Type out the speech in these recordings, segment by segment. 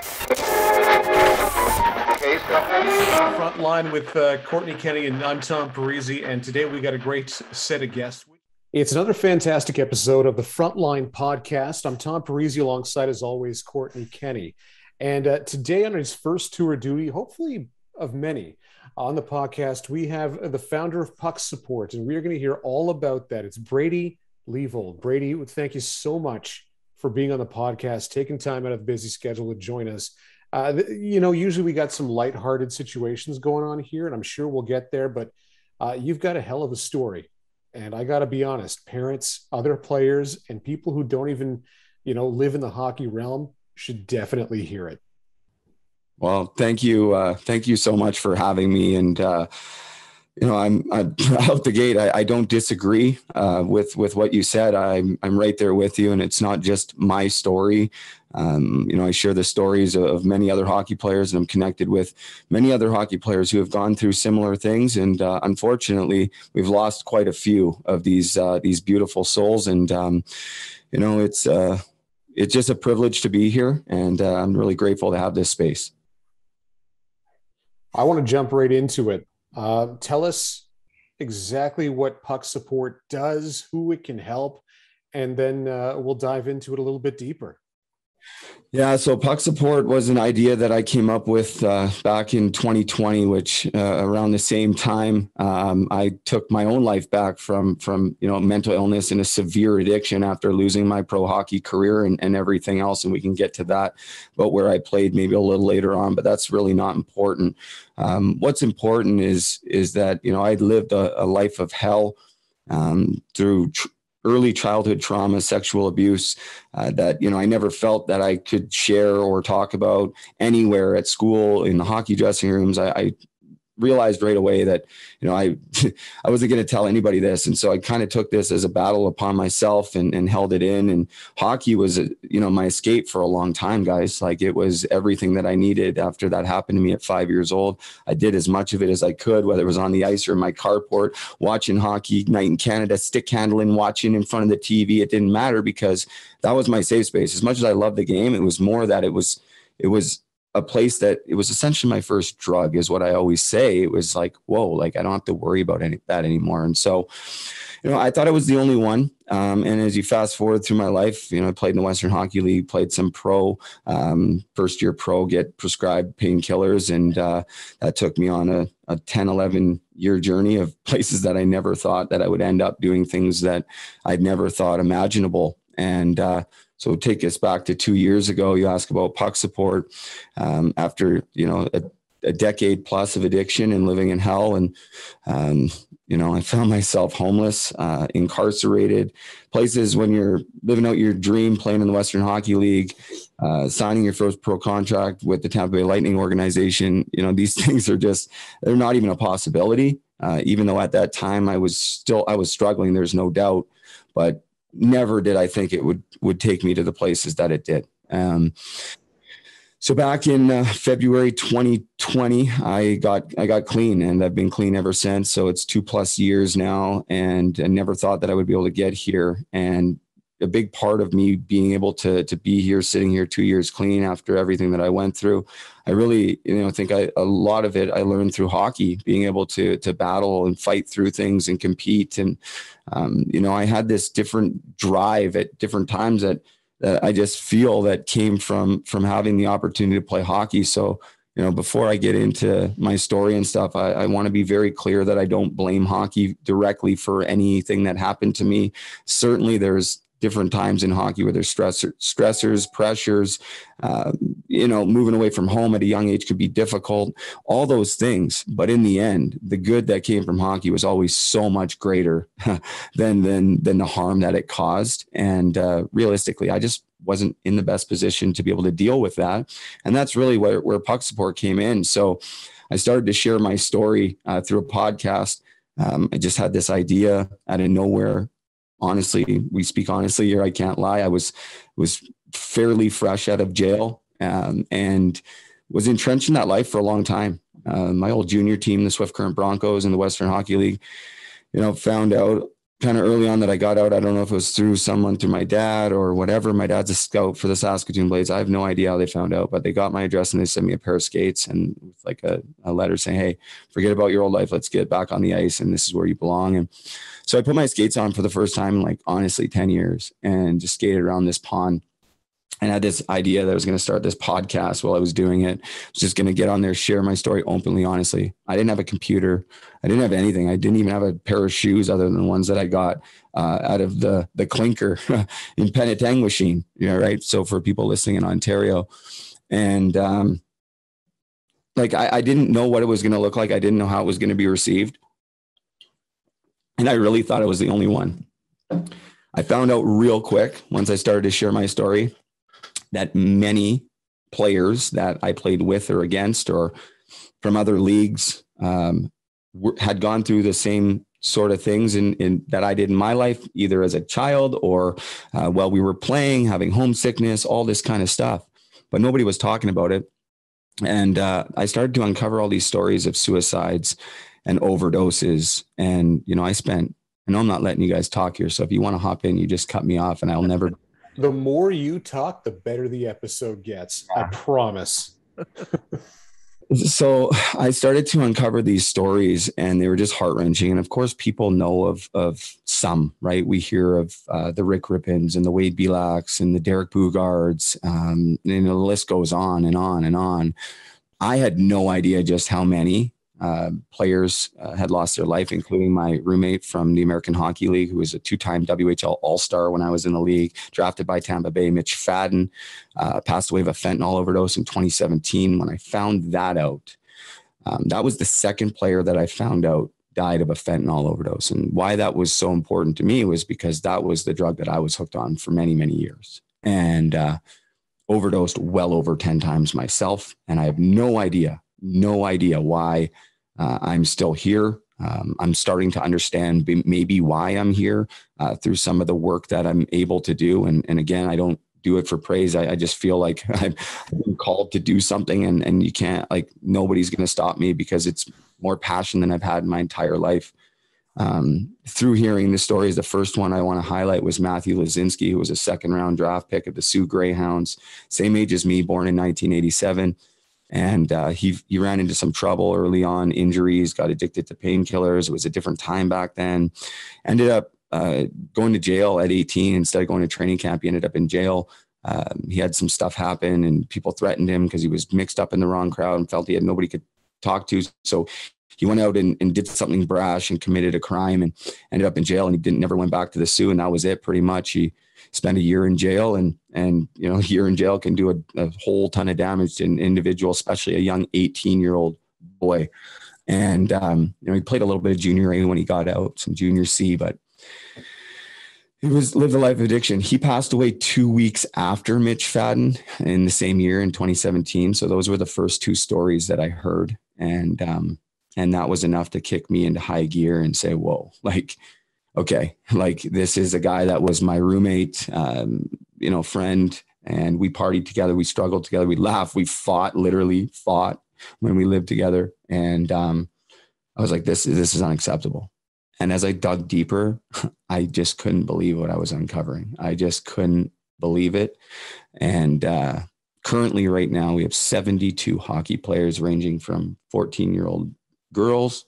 Frontline with Courtney Kenny, and I'm Tom Parisi, and today we got a great set of guests. It's another fantastic episode of the Frontline podcast. I'm Tom Parisi, alongside, as always, Courtney Kenny. And today, on his first tour of duty, hopefully of many, on the podcast, we have the founder of Puck Support, and we are going to hear all about that. It's Brady Leavold. Brady, thank you so much for being on the podcast, taking time out of a busy schedule to join us. Usually we got some lighthearted situations going on here, and I'm sure we'll get there, but you've got a hell of a story. And I got to be honest, parents, other players, and people who don't even, live in the hockey realm should definitely hear it. Well, thank you. Thank you so much for having me. And, I'm out the gate. I don't disagree with what you said. I'm right there with you. And it's not just my story. I share the stories of many other hockey players, and I'm connected with many other hockey players who have gone through similar things. And unfortunately, we've lost quite a few of these beautiful souls. And, it's just a privilege to be here. And I'm really grateful to have this space. I want to jump right into it. Tell us exactly what Puck Support does, who it can help, and then we'll dive into it a little bit deeper. Yeah, so Puck Support was an idea that I came up with back in 2020, which around the same time I took my own life back from mental illness and a severe addiction after losing my pro hockey career and everything else. And we can get to that, but where I played maybe a little later on, but that's really not important. What's important is that, I'd lived a life of hell through early childhood trauma, sexual abuse that, I never felt that I could share or talk about anywhere at school, in the hockey dressing rooms. I realized right away that, I wasn't going to tell anybody this. And so I kind of took this as a battle upon myself and held it in. And hockey was, my escape for a long time, guys. Like, it was everything that I needed after that happened to me at 5 years old. I did as much of it as I could, whether it was on the ice or in my carport, watching hockey night in Canada, stick handling, watching in front of the TV. It didn't matter, because that was my safe space. As much as I loved the game, it was more that it was a place that it was essentially my first drug, is what I always say. It was like, whoa, like I don't have to worry about that anymore. And so, I thought I was the only one. And as you fast forward through my life, I played in the Western Hockey League, played some pro, first year pro, get prescribed painkillers. And that took me on a 10, 11 year journey of places that I never thought that I would end up doing, things that I'd never thought imaginable. And so take us back to 2 years ago. You ask about Puck Support after, a decade plus of addiction and living in hell. And, I found myself homeless, incarcerated, places when you're living out your dream, playing in the Western Hockey League, signing your first pro contract with the Tampa Bay Lightning organization. These things are they're not even a possibility. Even though at that time I was struggling, there's no doubt, but never did I think it would take me to the places that it did. So back in February 2020, I got clean, and I've been clean ever since. So it's 2+ years now, and I never thought that I would be able to get here. And a big part of me being able to be here, sitting here 2 years clean after everything that I went through, I really, think a lot of it I learned through hockey, being able to battle and fight through things and compete. And, I had this different drive at different times that I just feel that came from having the opportunity to play hockey. So, before I get into my story and stuff, I want to be very clear that I don't blame hockey directly for anything that happened to me. Certainly there's different times in hockey where there's stressors, pressures, moving away from home at a young age could be difficult, all those things. But in the end, the good that came from hockey was always so much greater than the harm that it caused. And realistically, I just wasn't in the best position to be able to deal with that. And that's really where Puck Support came in. So I started to share my story through a podcast. I just had this idea out of nowhere. Honestly, we speak honestly here. I can't lie. I was fairly fresh out of jail and was entrenched in that life for a long time. My old junior team, the Swift Current Broncos in the Western Hockey League, found out kind of early on that I got out. I don't know if it was through my dad or whatever. My dad's a scout for the Saskatoon Blades. I have no idea how they found out, but they got my address and they sent me a pair of skates and like a letter saying, hey, forget about your old life. Let's get back on the ice. And this is where you belong. And so I put my skates on for the first time in like honestly 10 years and just skated around this pond. And I had this idea that I was going to start this podcast while I was doing it. I was just going to get on there, share my story openly, honestly. I didn't have a computer. I didn't have anything. I didn't even have a pair of shoes other than the ones that I got out of the clinker in Penetang right? So for people listening in Ontario. And I didn't know what it was going to look like. I didn't know how it was going to be received. And I really thought I was the only one. I found out real quick once I started to share my story that many players that I played with or against or from other leagues had gone through the same sort of things in that I did in my life, either as a child or while we were playing, having homesickness, all this kind of stuff. But nobody was talking about it. And I started to uncover all these stories of suicides and overdoses. And, I know I'm not letting you guys talk here. So if you want to hop in, you just cut me off and I'll never. The more you talk, the better the episode gets. I promise. So I started to uncover these stories and they were just heart-wrenching. And of course, people know of some, right? We hear of the Rick Rippons and the Wade Belaks and the Derek Boogards. And the list goes on and on and on. I had no idea just how many players had lost their life, including my roommate from the American Hockey League, who was a two-time WHL All-Star when I was in the league, drafted by Tampa Bay. Mitch Fadden passed away of a fentanyl overdose in 2017. When I found that out, that was the second player that I found out died of a fentanyl overdose. And why that was so important to me was because that was the drug that I was hooked on for many, many years. And overdosed well over 10 times myself. And I have no idea why I'm still here. I'm starting to understand maybe why I'm here through some of the work that I'm able to do. And again, I don't do it for praise. I just feel like I've been called to do something and you can't, nobody's going to stop me because it's more passion than I've had in my entire life. Through hearing the stories, the first one I want to highlight was Matthew Lazinski, who was a second-round draft pick of the Sioux Greyhounds, same age as me, born in 1987. And he ran into some trouble early on, injuries, got addicted to painkillers. It was a different time back then. Ended up going to jail at 18 instead of going to training camp. He ended up in jail. He had some stuff happen and people threatened him because he was mixed up in the wrong crowd and felt he had nobody could talk to. So he went out and did something brash and committed a crime and ended up in jail. And he never went back to the Sioux. And that was it pretty much. He spent a year in jail and a year in jail can do a whole ton of damage to an individual, especially a young 18-year-old boy. And, he played a little bit of junior A when he got out, some junior C, but he lived a life of addiction. He passed away 2 weeks after Mitch Fadden in the same year in 2017. So those were the first two stories that I heard. And that was enough to kick me into high gear and say, whoa, okay, this is a guy that was my roommate, friend, and we partied together. We struggled together. We laughed. We literally fought when we lived together. And I was like, this is unacceptable. And as I dug deeper, I just couldn't believe what I was uncovering. I just couldn't believe it. And currently right now, we have 72 hockey players ranging from 14-year-old girls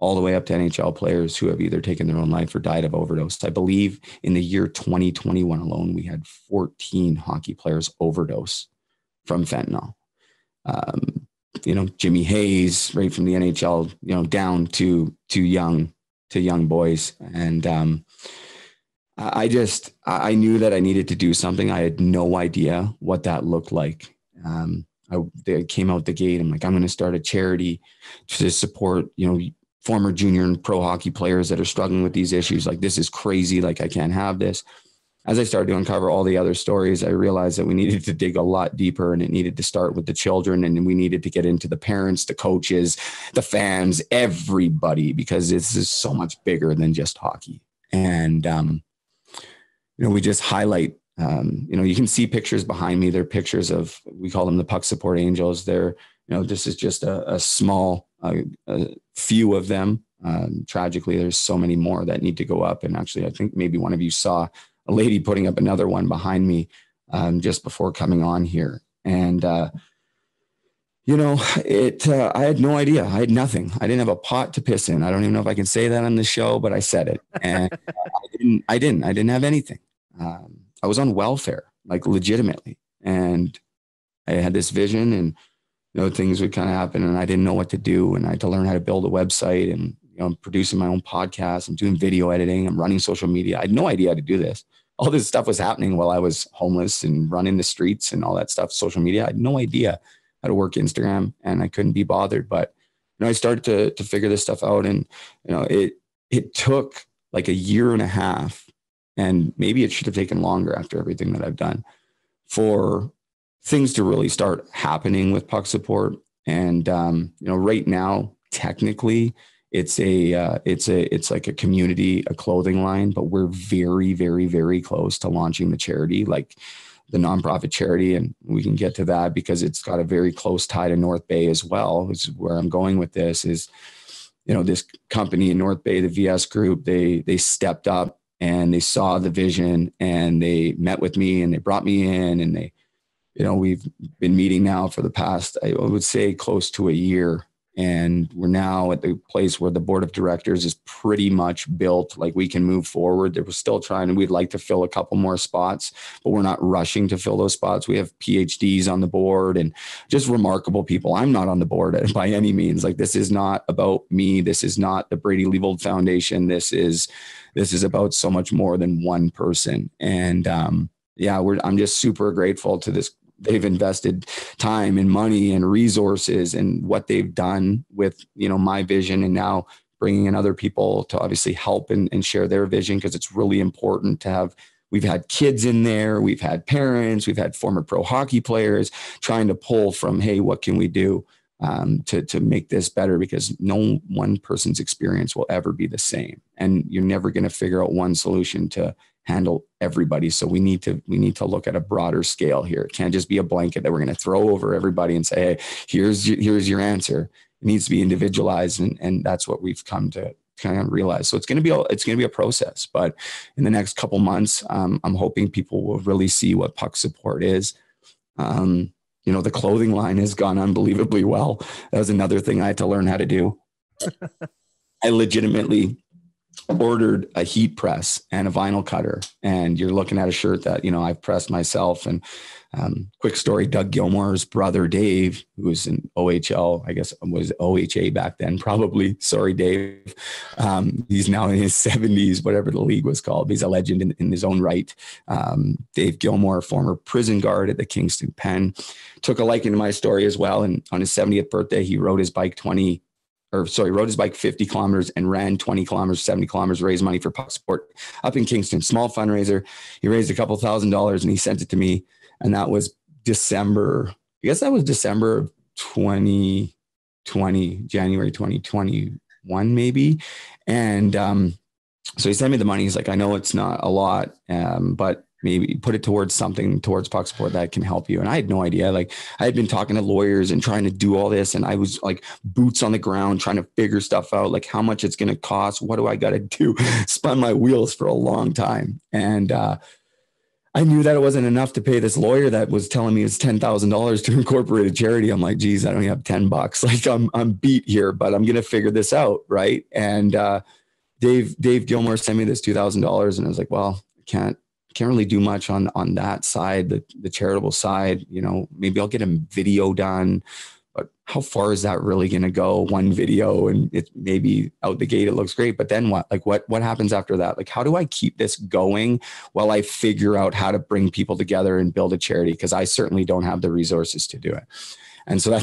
all the way up to NHL players who have either taken their own life or died of overdose. I believe in the year 2021 alone, we had 14 hockey players overdose from fentanyl. Jimmy Hayes, right from the NHL, down to young boys. And I knew that I needed to do something. I had no idea what that looked like. They came out the gate. I'm like, I'm going to start a charity to support, former junior and pro hockey players that are struggling with these issues. This is crazy. I can't have this. As I started to uncover all the other stories, I realized that we needed to dig a lot deeper and it needed to start with the children. And we needed to get into the parents, the coaches, the fans, everybody, because this is so much bigger than just hockey. And, we just highlight, you can see pictures behind me. They're pictures of, we call them the puck support angels. They're, this is just a small few of them. Tragically, there's so many more that need to go up. And actually, I think maybe one of you saw a lady putting up another one behind me just before coming on here. And, I had no idea. I had nothing. I didn't have a pot to piss in. I don't even know if I can say that on the show, but I said it. And I didn't have anything. I was on welfare, like legitimately. And I had this vision, and things would kind of happen, and I didn't know what to do. And I had to learn how to build a website, and I'm producing my own podcast. I'm doing video editing. I'm running social media. I had no idea how to do this. All this stuff was happening while I was homeless and running the streets and all that stuff. Social media. I had no idea how to work Instagram, and I couldn't be bothered. But I started to figure this stuff out, and it took like a year and a half, and maybe it should have taken longer after everything that I've done, for things to really start happening with Puck Support. And right now, technically, it's like a community, a clothing line, but we're very, very, very close to launching the charity, like the nonprofit charity. And we can get to that because it's got a very close tie to North Bay as well. Which is where I'm going with this is, this company in North Bay, the VS Group, they stepped up and they saw the vision, and they met with me, and they brought me in, and they, we've been meeting now for the past, I would say, close to a year. And we're now at the place where the board of directors is pretty much built. Like, we can move forward. We're still trying, and we'd like to fill a couple more spots, but we're not rushing to fill those spots. We have PhDs on the board and just remarkable people. I'm not on the board by any means. Like, this is not about me. This is not the Brady Leavold Foundation. This is about so much more than one person. And I'm just super grateful to this. They've invested time and money and resources, and what they've done with, my vision, and now bringing in other people to obviously help and share their vision, because it's really important to have. We've had kids in there, we've had parents, we've had former pro hockey players trying to pull from, hey, what can we do to make this better? Because no one person's experience will ever be the same, and you're never going to figure out one solution to handle everybody. So we need to look at a broader scale here. It can't just be a blanket that we're going to throw over everybody and say, hey, here's your answer. It needs to be individualized. And that's what we've come to kind of realize. So it's going to be a process, but in the next couple months, I'm hoping people will really see what Puck Support is. The clothing line has gone unbelievably well. That was another thing I had to learn how to do. I legitimately ordered a heat press and a vinyl cutter, and you're looking at a shirt that, I've pressed myself. And quick story, Doug Gilmore's brother, Dave, who was in OHL, I guess was OHA back then, probably. Sorry, Dave. He's now in his 70s, whatever the league was called. He's a legend in his own right. Dave Gilmore, former prison guard at the Kingston Pen, took a liking to my story as well. And on his 70th birthday, he rode his bike 50 kilometers and ran 20 kilometers, 70 kilometers, raised money for Puck Support up in Kingston. Small fundraiser. He raised a couple $1,000s, and he sent it to me. And that was December. I guess that was December of 2020, January 2021, maybe. And so he sent me the money. He's like, I know it's not a lot, but maybe put it towards Puck Support that can help you. And I had no idea. Like, I had been talking to lawyers and trying to do all this, and I was like boots on the ground trying to figure stuff out, like how much it's going to cost. What do I got to do? Spun my wheels for a long time. And I knew that it wasn't enough to pay this lawyer that was telling me it's $10,000 to incorporate a charity. I'm like, geez, I don't even have $10. Like, I'm beat here, but I'm going to figure this out. Right. And Dave Gilmore sent me this $2,000, and I was like, well, I can't really do much on that side, the charitable side. Maybe I'll get a video done, but how far is that really going to go? One video, and it maybe out the gate, it looks great, but then what? Like, what happens after that? Like, how do I keep this going while I figure out how to bring people together and build a charity? Because I certainly don't have the resources to do it. And so I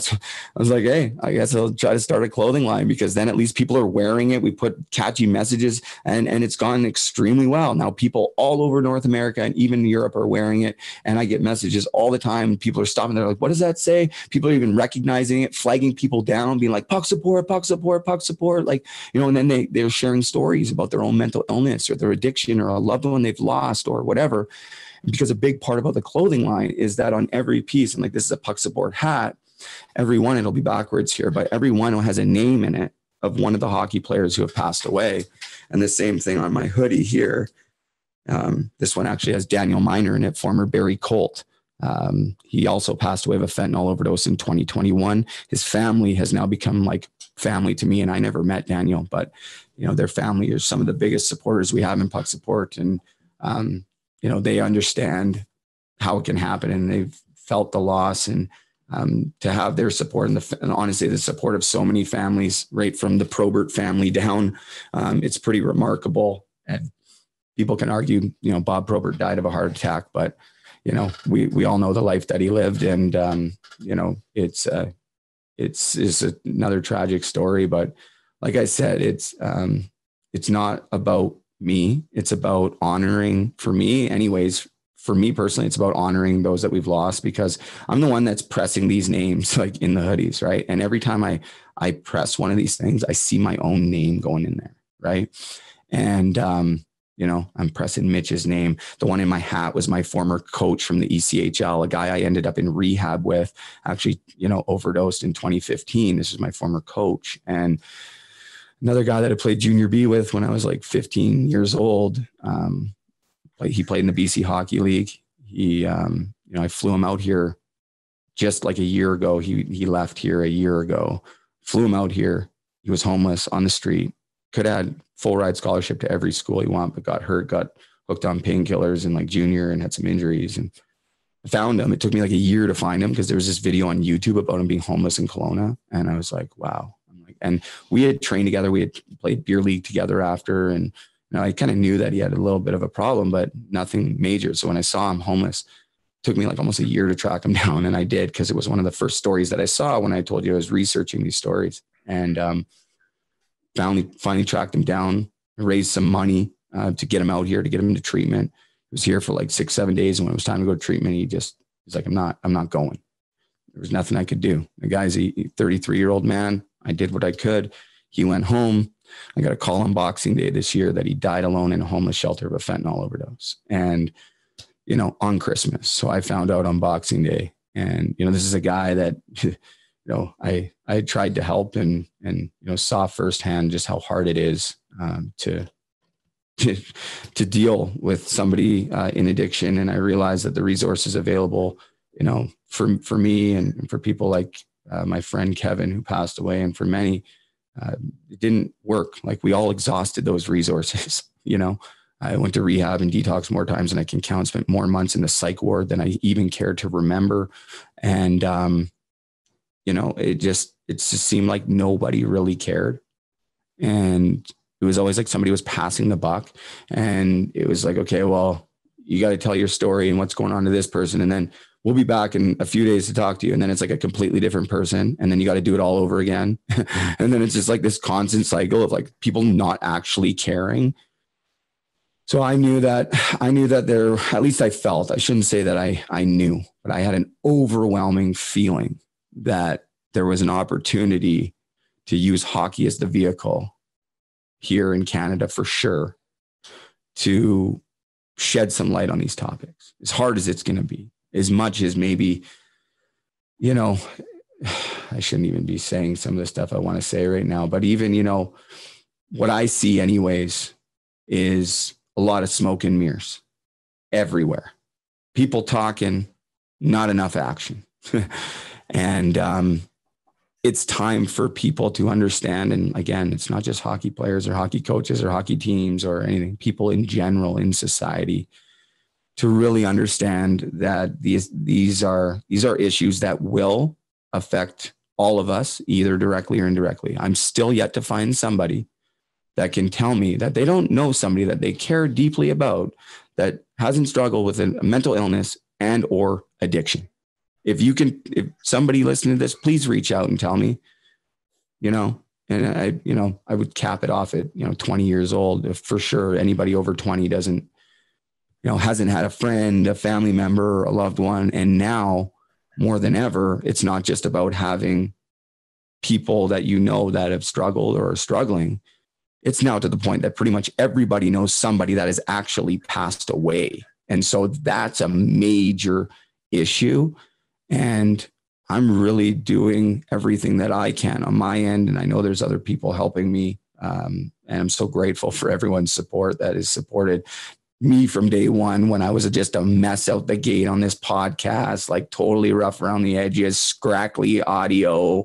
was like, hey, I guess I'll try to start a clothing line, because then at least people are wearing it. We put catchy messages, and it's gone extremely well. Now people all over North America and even Europe are wearing it. And I get messages all the time. People are stopping. They're like, what does that say? People are even recognizing it, flagging people down, being like, Puck Support, Puck Support, Puck Support. Like, and then they're sharing stories about their own mental illness or their addiction or a loved one they've lost or whatever. Because a big part about the clothing line is that on every piece, and like, this is a Puck Support hat, every one, it'll be backwards here, but every one has a name in it. of one of the hockey players who have passed away. And the same thing on my hoodie here. This one actually has Daniel Miner in it, former Barrie Colt. He also passed away of a fentanyl overdose in 2021. His family has now become like family to me, and I never met Daniel, but their family are some of the biggest supporters we have in Puck Support, and they understand how it can happen, and they've felt the loss, and to have their support and honestly the support of so many families, right from the Probert family down, it's pretty remarkable. And people can argue, Bob Probert died of a heart attack, but we all know the life that he lived, and it's another tragic story. But like I said, it's not about me. It's about honoring, for me anyways, for me personally, it's about honoring those that we've lost, because I'm the one that's pressing these names like in the hoodies, right? And every time I press one of these things, I see my own name going in there, right? And I'm pressing Mitch's name. The one in my hat was my former coach from the ECHL, a guy I ended up in rehab with, actually, overdosed in 2015. This is my former coach. And another guy that I played junior B with when I was like 15 years old. He played in the BC Hockey League. I flew him out here just like a year ago. He left here a year ago, flew him out here. He was homeless on the street, could have had full ride scholarship to every school he wanted, but got hurt, got hooked on painkillers in like junior and had some injuries. And I found him. It took me like a year to find him because there was this video on YouTube about him being homeless in Kelowna. And I was like, wow. And we had trained together. We had played beer league together after. And I kind of knew that he had a little bit of a problem, but nothing major. So when I saw him homeless, it took me like almost a year to track him down. And I did, because it was one of the first stories that I saw when I told you I was researching these stories. And finally tracked him down, raised some money to get him out here, to get him into treatment. He was here for like 6-7 days. And when it was time to go to treatment, he's like, I'm not going. There was nothing I could do. The guy's a 33-year-old man. I did what I could. He went home. I got a call on Boxing Day this year that he died alone in a homeless shelter of a fentanyl overdose. And, on Christmas. So I found out on Boxing Day. And, this is a guy that, I tried to help and saw firsthand just how hard it is to deal with somebody in addiction. And I realized that the resources available, for me and for people like my friend Kevin, who passed away, and for many, it didn't work. Like, we all exhausted those resources. I went to rehab and detox more times than I can count, spent more months in the psych ward than I even cared to remember. And, it just seemed like nobody really cared. And it was always like somebody was passing the buck, and it was like, okay, well, you got to tell your story and what's going on to this person. And then we'll be back in a few days to talk to you. And then it's like a completely different person. And then you got to do it all over again. And then it's just like this constant cycle of like people not actually caring. So I knew that there, at least I felt, I shouldn't say that I knew, but I had an overwhelming feeling that there was an opportunity to use hockey as the vehicle here in Canada, for sure, to shed some light on these topics, as hard as it's going to be, as much as maybe, I shouldn't even be saying some of the stuff I want to say right now, but even, what I see anyways is a lot of smoke and mirrors everywhere. People talking, not enough action. And it's time for people to understand. And again, it's not just hockey players or hockey coaches or hockey teams or anything, people in general in society, to really understand that these are issues that will affect all of us, either directly or indirectly. I'm still yet to find somebody that can tell me that they don't know somebody that they care deeply about that hasn't struggled with a mental illness and or addiction. If somebody listening to this, please reach out and tell me, and I would cap it off at, 20 years old. If for sure anybody over 20 doesn't, hasn't had a friend, a family member, a loved one. And now more than ever, it's not just about having people that that have struggled or are struggling. It's now to the point that pretty much everybody knows somebody that has actually passed away. And so that's a major issue. And I'm really doing everything that I can on my end. And I know there's other people helping me. And I'm so grateful for everyone's support that has supported me from day one, when I was just a mess out the gate on this podcast, like totally rough around the edges, scrackly audio.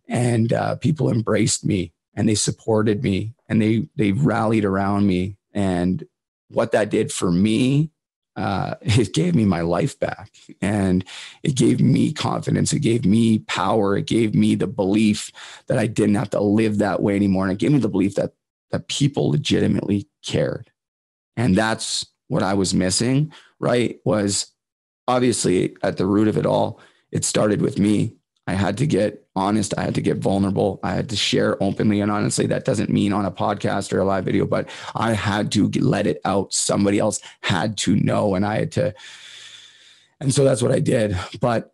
And people embraced me and they supported me and they rallied around me. And what that did for me, it gave me my life back, and it gave me confidence. It gave me power. It gave me the belief that I didn't have to live that way anymore. And it gave me the belief that people legitimately cared. And that's what I was missing, right? Was obviously at the root of it all, it started with me. I had to get honest. I had to get vulnerable. I had to share openly and honestly. That doesn't mean on a podcast or a live video, but I had to let it out. Somebody else had to know, and I had to. And so that's what I did. But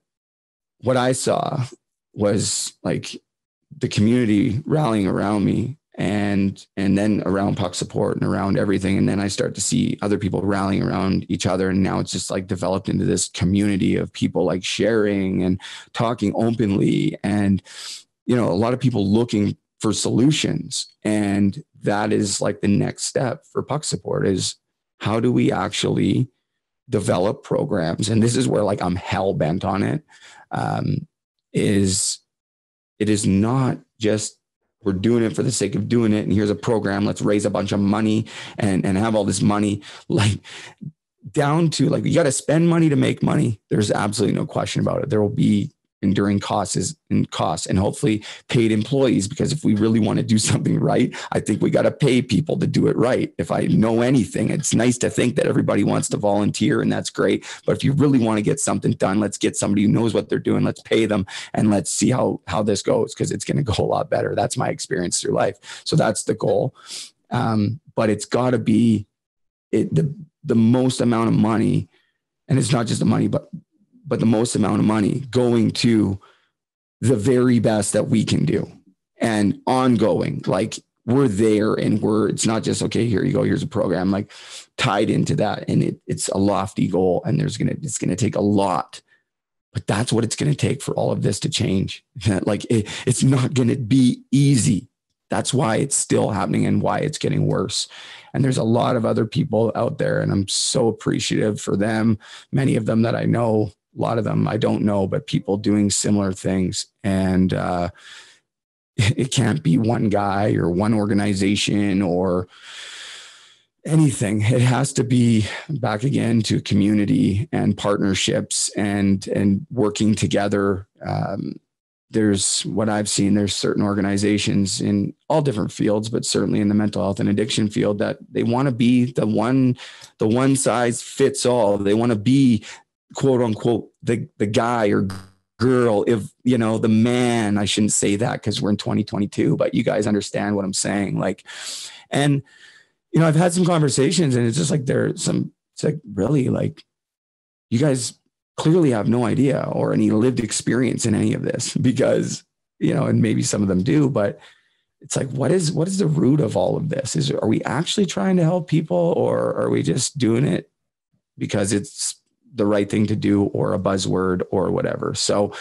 what I saw was like the community rallying around me, and then around Puck Support and around everything. And then I start to see other people rallying around each other. And now it's just like developed into this community of people like sharing and talking openly. And, you know, a lot of people looking for solutions. And that is like the next step for Puck Support, is how do we actually develop programs? And this is where like I'm hell bent on it. It is not just we're doing it for the sake of doing it, and here's a program, let's raise a bunch of money and have all this money, like down to like, you got to spend money to make money. There's absolutely no question about it. There will be enduring costs and hopefully paid employees, because if we really want to do something right, I think we got to pay people to do it right. If I know anything, it's nice to think that everybody wants to volunteer, and that's great. But if you really want to get something done, let's get somebody who knows what they're doing. Let's pay them, and let's see how this goes, because it's going to go a lot better. That's my experience through life. So that's the goal. But it's got to be the most amount of money, and it's not just the money, but the most amount of money going to the very best that we can do, and ongoing. Like we're there, and it's not just, okay, here you go, here's a program, like tied into that. And it's a lofty goal, and it's going to take a lot, but that's what it's going to take for all of this to change. Like it's not going to be easy. That's why it's still happening and why it's getting worse. And there's a lot of other people out there, and I'm so appreciative for them. Many of them that I know, a lot of them I don't know, but people doing similar things. And it can't be one guy or one organization or anything. It has to be back again to community and partnerships and working together. There's what I've seen, there's certain organizations in all different fields, but certainly in the mental health and addiction field, that they want to be the one size fits all. They want to be, quote unquote, the guy or girl, if you know, the man. I shouldn't say that because we're in 2022, but you guys understand what I'm saying. Like, and you know, I've had some conversations, and it's just like it's like, really, like, you guys clearly have no idea or any lived experience in any of this, because, you know, and maybe some of them do, but it's like, what is the root of all of this? Are we actually trying to help people, or are we just doing it because it's the right thing to do, or a buzzword or whatever? So,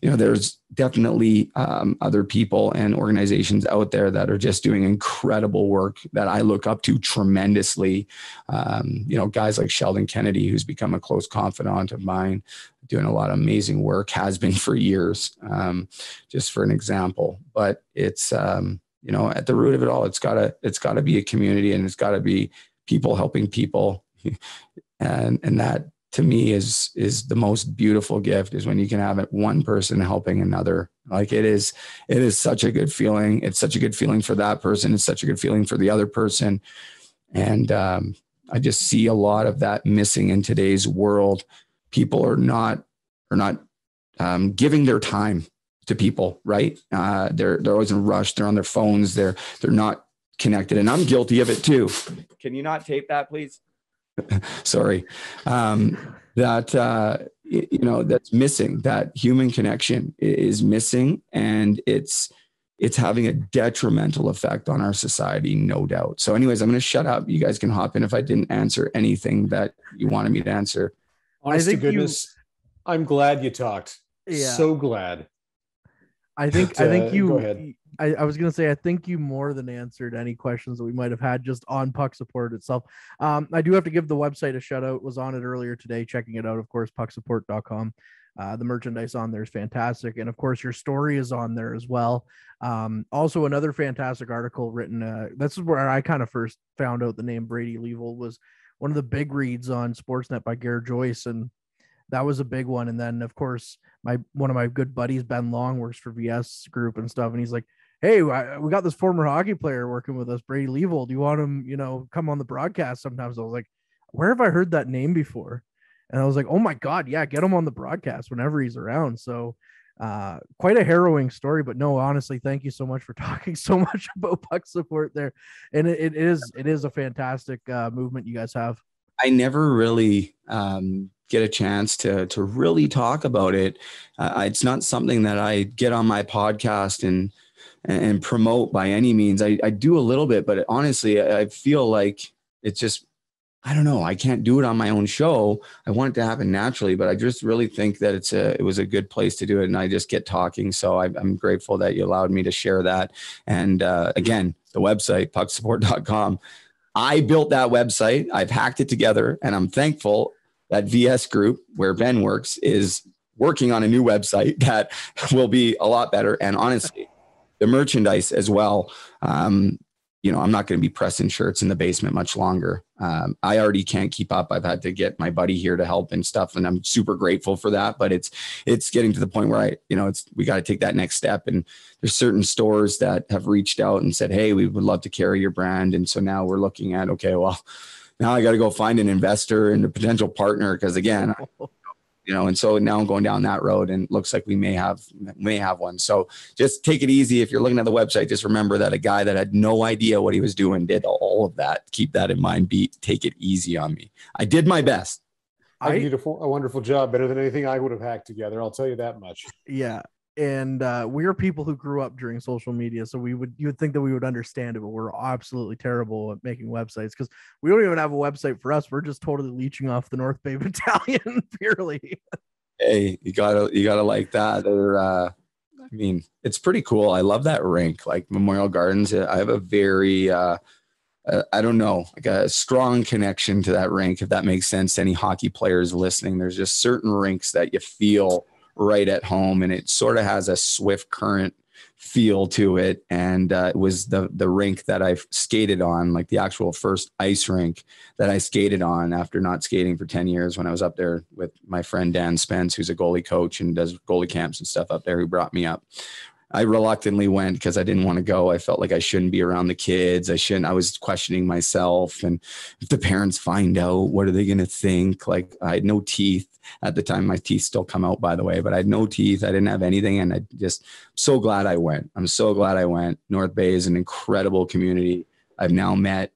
you know, there's definitely other people and organizations out there that are just doing incredible work that I look up to tremendously. You know, guys like Sheldon Kennedy, who's become a close confidant of mine, doing a lot of amazing work, has been for years, just for an example. But it's, you know, at the root of it all, it's gotta be a community, and it's gotta be people helping people. And that, to me, is the most beautiful gift, is when you can have it one person helping another. Like it is such a good feeling. It's such a good feeling for that person. It's such a good feeling for the other person. And I just see a lot of that missing in today's world. People are not giving their time to people, right? They're always in a rush. They're on their phones. They're not connected. And I'm guilty of it too. Can you not tape that, please? Sorry. That, you know, that's missing. That human connection is missing, and it's having a detrimental effect on our society, no doubt. So anyways, I'm going to shut up. You guys can hop in if I didn't answer anything that you wanted me to answer. Honest to goodness, I'm glad you talked. Yeah. So glad. I think you, go ahead. I was going to say, I think you more than answered any questions that we might have had just on puck support itself. I do have to give the website a shout out. Was on it earlier today, checking it out. Of course, pucksupport.com. The merchandise on there is fantastic. And of course, your story is on there as well. Also another fantastic article written. This is where I kind of first found out the name Brady Leavold was one of the big reads on Sportsnet by Garrett Joyce. And that was a big one. And then of course, one of my good buddies, Ben Long, works for VS Group and stuff. And he's like, hey, we got this former hockey player working with us, Brady Leavold. Do you want him, come on the broadcast sometimes? I was like, where have I heard that name before? And I was like, oh my God, yeah, get him on the broadcast whenever he's around. So quite a harrowing story, but no, honestly, thank you so much for talking so much about puck support there. And it is a fantastic movement you guys have. I never really get a chance to really talk about it. It's not something that I get on my podcast and promote by any means. I do a little bit, but honestly, I feel like it's just, I don't know. I can't do it on my own show. I want it to happen naturally, but I just really think that it was a good place to do it. And I just get talking. So I'm grateful that you allowed me to share that. And again, the website, pucksupport.com. I built that website. I've hacked it together, and I'm thankful that VS Group, where Ben works, is working on a new website that will be a lot better. And honestly, the merchandise as well. I'm not going to be pressing shirts in the basement much longer. I already can't keep up. I've had to get my buddy here to help and stuff, and I'm super grateful for that. But it's getting to the point where we got to take that next step. And there's certain stores that have reached out and said, hey, we would love to carry your brand. And so now we're looking at, okay, well, now I got to go find an investor and a potential partner. Cause again, and so now I'm going down that road, and it looks like we may have one. So just take it easy. If you're looking at the website, just remember that a guy that had no idea what he was doing did all of that. Keep that in mind. Take it easy on me. I did my best. I did a wonderful job, better than anything I would have hacked together. I'll tell you that much. Yeah. And we're people who grew up during social media, so you would think that we would understand it, but we're absolutely terrible at making websites because we don't even have a website for us. We're just totally leeching off the North Bay Battalion purely. Hey, you gotta like that. It's pretty cool. I love that rink, like Memorial Gardens. I have a very I don't know, like a strong connection to that rink, if that makes sense to any hockey players listening. There's just certain rinks that you feel right at home, and it sort of has a swift current feel to it. And it was the rink that I skated on, like the actual first ice rink that I skated on after not skating for 10 years when I was up there with my friend Dan Spence, who's a goalie coach and does goalie camps and stuff up there, who brought me up. I reluctantly went because I didn't want to go. I felt like I shouldn't be around the kids. I was questioning myself. And if the parents find out, what are they going to think? Like, I had no teeth at the time. My teeth still come out, by the way, but I had no teeth. I didn't have anything. And I'm so glad I went. I'm so glad I went. North Bay is an incredible community. I've now met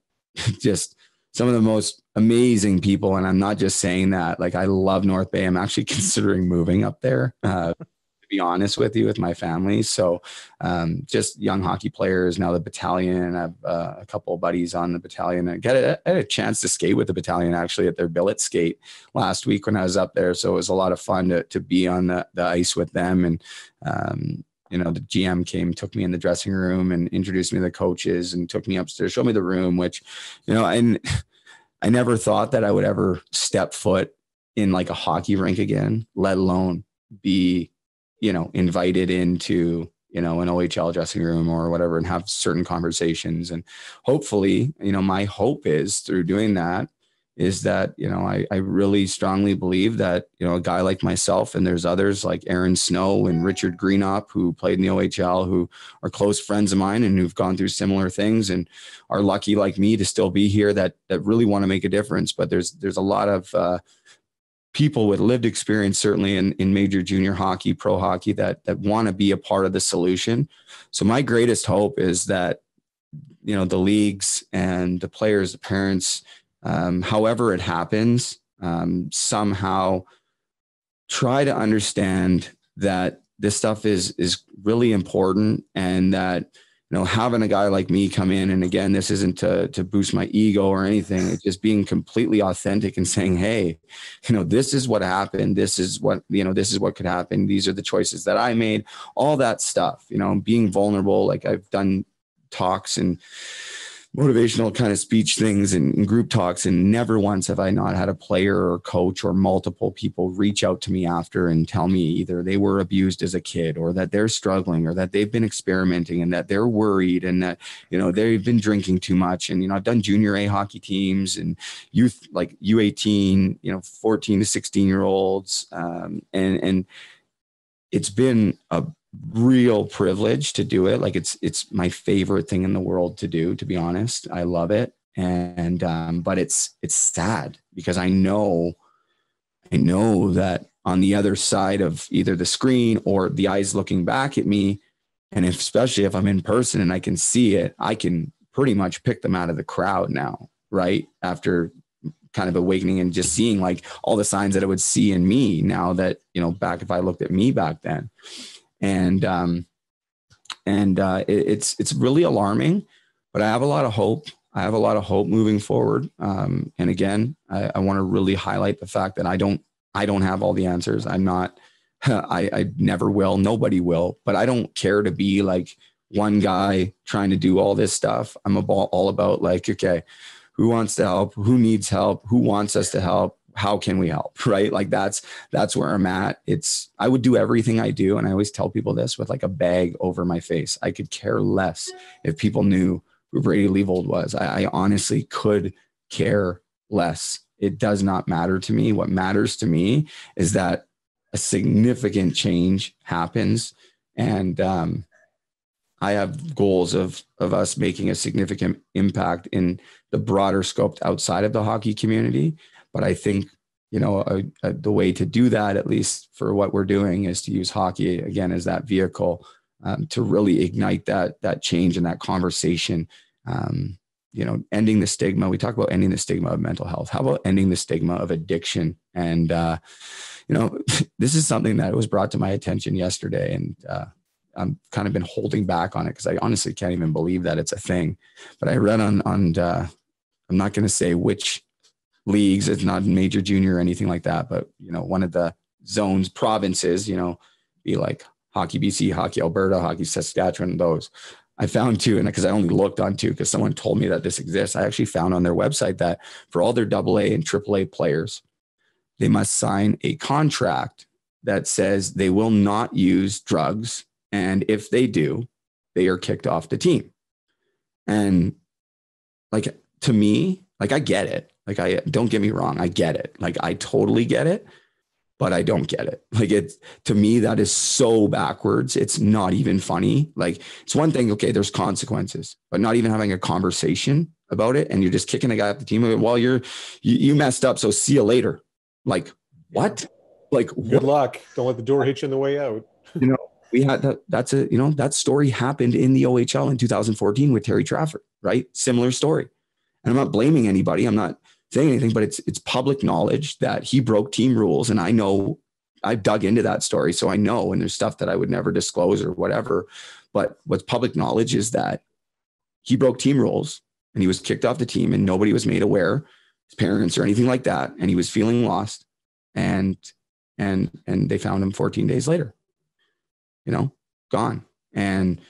just some of the most amazing people. And I'm not just saying that. Like, I love North Bay. I'm actually considering moving up there. To be honest with you, with my family. So just young hockey players, now the battalion. I have a couple of buddies on the battalion. I had a chance to skate with the battalion actually at their billet skate last week when I was up there. So it was a lot of fun to be on the ice with them. And the GM took me in the dressing room and introduced me to the coaches and took me upstairs, showed me the room, which, and I never thought that I would ever step foot in like a hockey rink again, let alone be invited into, an OHL dressing room or whatever and have certain conversations. And hopefully, my hope is through doing that is that, I really strongly believe that, a guy like myself, and there's others like Aaron Snow and Richard Greenop, who played in the OHL, who are close friends of mine and who've gone through similar things and are lucky like me to still be here that really want to make a difference. But there's a lot of, people with lived experience, certainly in major junior hockey, pro hockey, that want to be a part of the solution. So my greatest hope is that, the leagues and the players, the parents, however it happens, somehow try to understand that this stuff is really important, and that, having a guy like me come in, and again, this isn't to boost my ego or anything. It's just being completely authentic and saying, hey, this is what happened. This is what, this is what could happen. These are the choices that I made, all that stuff, being vulnerable. Like I've done talks and motivational kind of speech things and group talks, and never once have I not had a player or coach or multiple people reach out to me after and tell me either they were abused as a kid, or that they're struggling, or that they've been experimenting and that they're worried, and that they've been drinking too much. And I've done junior A hockey teams and youth, like U18, 14 to 16-year-olds, and it's been a real privilege to do it. Like it's my favorite thing in the world to do, to be honest. I love it. And but it's sad, because I know that on the other side of either the screen or the eyes looking back at me, and especially if I'm in person and I can see it, I can pretty much pick them out of the crowd now, right? After kind of awakening and just seeing like all the signs that I would see in me now, that back, if I looked at me back then. And it's really alarming, but I have a lot of hope. I have a lot of hope moving forward. And again, I want to really highlight the fact that I don't have all the answers. I'm not, I never will. Nobody will, but I don't care to be like one guy trying to do all this stuff. I'm all about like, okay, who wants to help? Who needs help? Who wants us to help? How can we help? Right? Like that's where I'm at. I would do everything I do. And I always tell people this with like a bag over my face. I could care less if people knew who Brady Leavold was. I honestly could care less. It does not matter to me. What matters to me is that a significant change happens. And, I have goals of us making a significant impact in the broader scope outside of the hockey community. But I think, the way to do that, at least for what we're doing, is to use hockey again as that vehicle to really ignite that change and that conversation. Ending the stigma. We talk about ending the stigma of mental health. How about ending the stigma of addiction? And, this is something that was brought to my attention yesterday, and I'm kind of been holding back on it because I honestly can't even believe that it's a thing. But I read on I'm not going to say which leagues, it's not major, junior or anything like that, but one of the zones, provinces, be like Hockey BC, Hockey Alberta, Hockey Saskatchewan, those. I found two, and because I only looked on two because someone told me that this exists, I actually found on their website that for all their AA and AAA players, they must sign a contract that says they will not use drugs. And if they do, they are kicked off the team. And like, to me, like, I get it. Like, don't get me wrong. I get it. Like, I totally get it, but I don't get it. Like, to me, that is so backwards. It's not even funny. Like, it's one thing. Okay, there's consequences, but not even having a conversation about it. And you're just kicking a guy off the team. Well, you messed up. So see you later. Like, what? Like, good luck. Don't let the door hit you on the way out. We had that story happened in the OHL in 2014 with Terry Trafford, right? Similar story. And I'm not blaming anybody. I'm not saying anything, but it's public knowledge that he broke team rules. And I know I've dug into that story. So I know, and there's stuff that I would never disclose or whatever, but what's public knowledge is that he broke team rules and he was kicked off the team and nobody was made aware, his parents or anything like that. And he was feeling lost, and they found him 14 days later. Gone. And,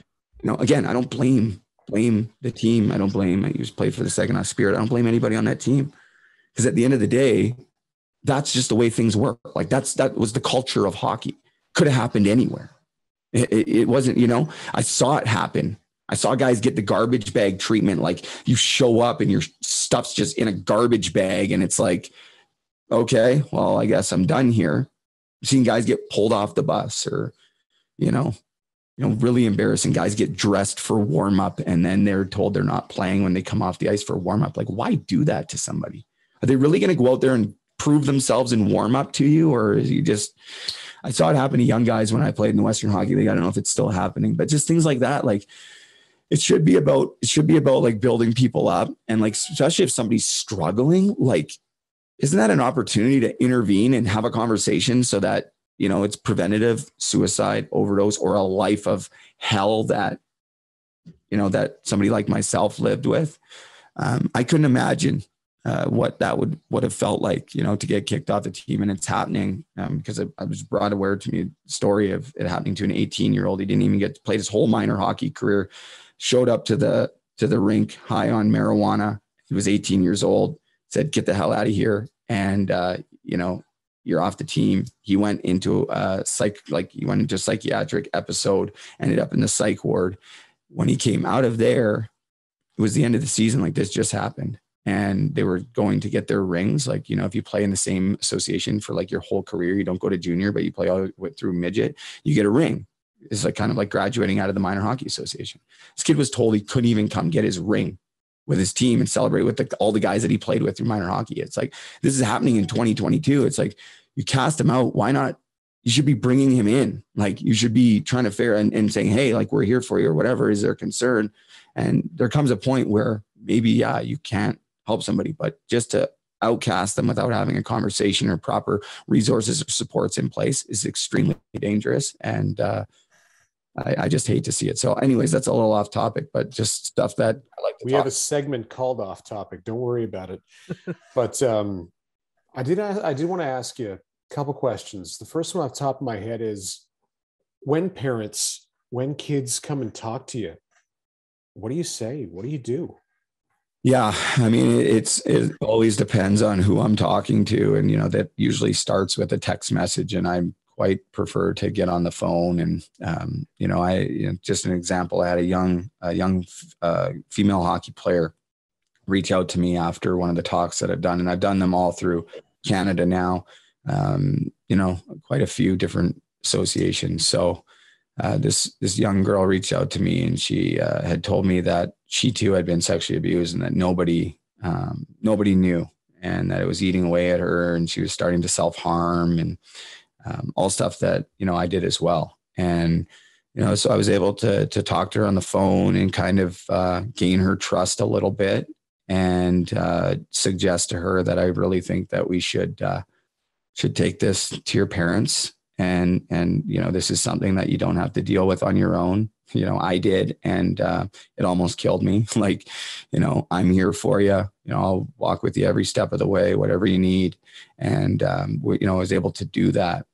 again, I don't blame the team. I don't blame, he was played for the Saginaw Spirit. I don't blame anybody on that team, because at the end of the day, that's just the way things work. Like that was the culture of hockey. Could have happened anywhere. It wasn't, I saw it happen. I saw guys get the garbage bag treatment. Like, you show up and your stuff's just in a garbage bag. And it's like, okay, well, I guess I'm done here. I've seen guys get pulled off the bus, or, really embarrassing. Guys get dressed for warm up and then they're told they're not playing when they come off the ice for warm up. Like, why do that to somebody? Are they really going to go out there and prove themselves in warm up to you? Or is you just, I saw it happen to young guys when I played in the Western Hockey League. I don't know if it's still happening, but just things like that. Like, it should be about like building people up. And like, especially if somebody's struggling, like, isn't that an opportunity to intervene and have a conversation so that, it's preventative suicide, overdose, or a life of hell that that somebody like myself lived with. I couldn't imagine what that would have felt like, to get kicked off the team. And it's happening because I was brought aware to me the story of it happening to an 18-year-old. He didn't even get to play his whole minor hockey career, showed up to the rink high on marijuana. He was 18 years old, said, get the hell out of here. And, you're off the team. He went into a psychiatric episode, ended up in the psych ward. When he came out of there, it was the end of the season. Like, this just happened. And they were going to get their rings. Like, if you play in the same association for like your whole career, you don't go to junior, but you play all the way through midget, you get a ring. It's like kind of like graduating out of the minor hockey association. This kid was told he couldn't even come get his ring with his team and celebrate with all the guys that he played with through minor hockey. It's like, this is happening in 2022. It's like, you cast him out. Why not? You should be bringing him in. Like, you should be trying to fare and saying, hey, like, we're here for you or whatever is their concern. And there comes a point where maybe, you can't help somebody, but just to outcast them without having a conversation or proper resources or supports in place is extremely dangerous. And I just hate to see it. So anyways, that's a little off topic, but just stuff that I like to We have a segment called Off Topic. Don't worry about it. But I did want to ask you a couple questions. The first one off the top of my head is, when kids come and talk to you, what do you say? What do you do? Yeah. I mean, it always depends on who I'm talking to. And, that usually starts with a text message, and I quite prefer to get on the phone. And, just an example, I had a young female hockey player reach out to me after one of the talks that I've done, and I've done them all through Canada now, quite a few different associations. So this young girl reached out to me, and she had told me that she too had been sexually abused, and that nobody knew, and that it was eating away at her, and she was starting to self-harm, and all stuff that, I did as well. And, so I was able to talk to her on the phone and kind of gain her trust a little bit, and suggest to her that I really think that we should take this to your parents. And, this is something that you don't have to deal with on your own. I did, and it almost killed me. Like, I'm here for you. I'll walk with you every step of the way, whatever you need. And, I was able to do that.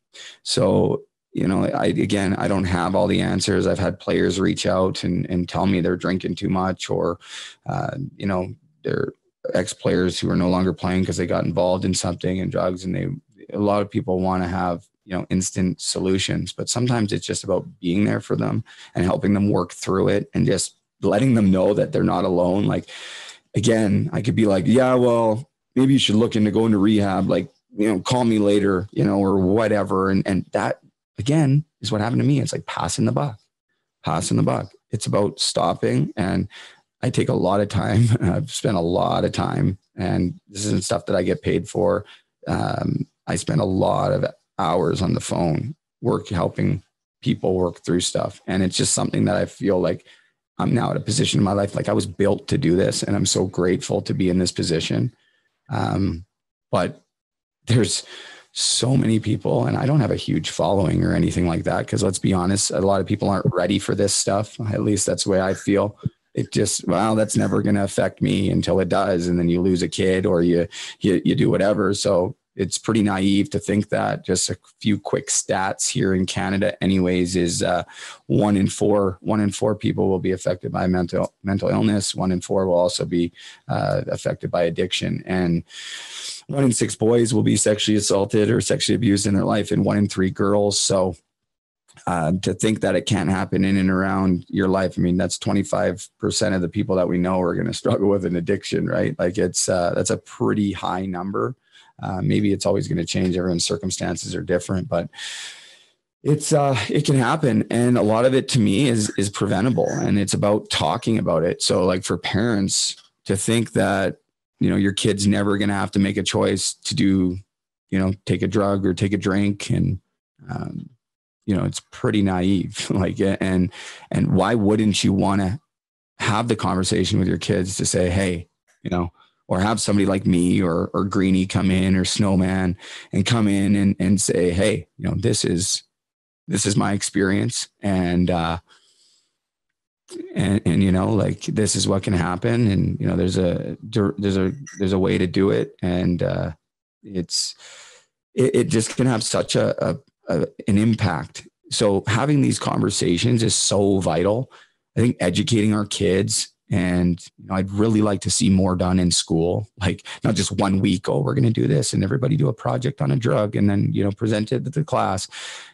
So, I don't have all the answers. I've had players reach out and tell me they're drinking too much, or, they're ex-players who are no longer playing because they got involved in something and drugs. And a lot of people want to have, instant solutions, but sometimes it's just about being there for them and helping them work through it, and just letting them know that they're not alone. Like, again, I could be like, yeah, well, maybe you should look into going to rehab. Like, call me later, or whatever. And that, again, is what happened to me. It's like passing the buck. It's about stopping. And I take a lot of time. I've spent a lot of time, and this isn't stuff that I get paid for. I spend a lot of hours on the phone helping people work through stuff. And it's just something that I feel like I'm now at a position in my life, like I was built to do this, and I'm so grateful to be in this position. But there's so many people, and I don't have a huge following or anything like that, because let's be honest, a lot of people aren't ready for this stuff. At least that's the way I feel. It just, that's never going to affect me until it does. And then you lose a kid, or you do whatever. So it's pretty naive to think that. Just a few quick stats here in Canada anyways is 1 in 4 people will be affected by mental illness. 1 in 4 will also be affected by addiction, and 1 in 6 boys will be sexually assaulted or sexually abused in their life, and 1 in 3 girls. So to think that it can't happen in and around your life, I mean, that's 25% of the people that we know are going to struggle with an addiction, right? Like, that's a pretty high number. Maybe it's always going to change. Everyone's circumstances are different, but it can happen. And a lot of it to me is preventable, and it's about talking about it. So like, for parents to think that, your kid's never going to have to make a choice to do, take a drug or take a drink. And, it's pretty naive. Like, and why wouldn't you want to have the conversation with your kids to say, hey, or have somebody like me or Greenie come in, or Snowman, and come in and say, hey, this is my experience. And and, you know, like this is what can happen. And, you know, there's a way to do it. And, it just can have such an impact. So having these conversations is so vital. I think educating our kids, and, you know, I'd really like to see more done in school, like not just 1 week, oh, we're going to do this and everybody do a project on a drug and then, you know, present it to the class.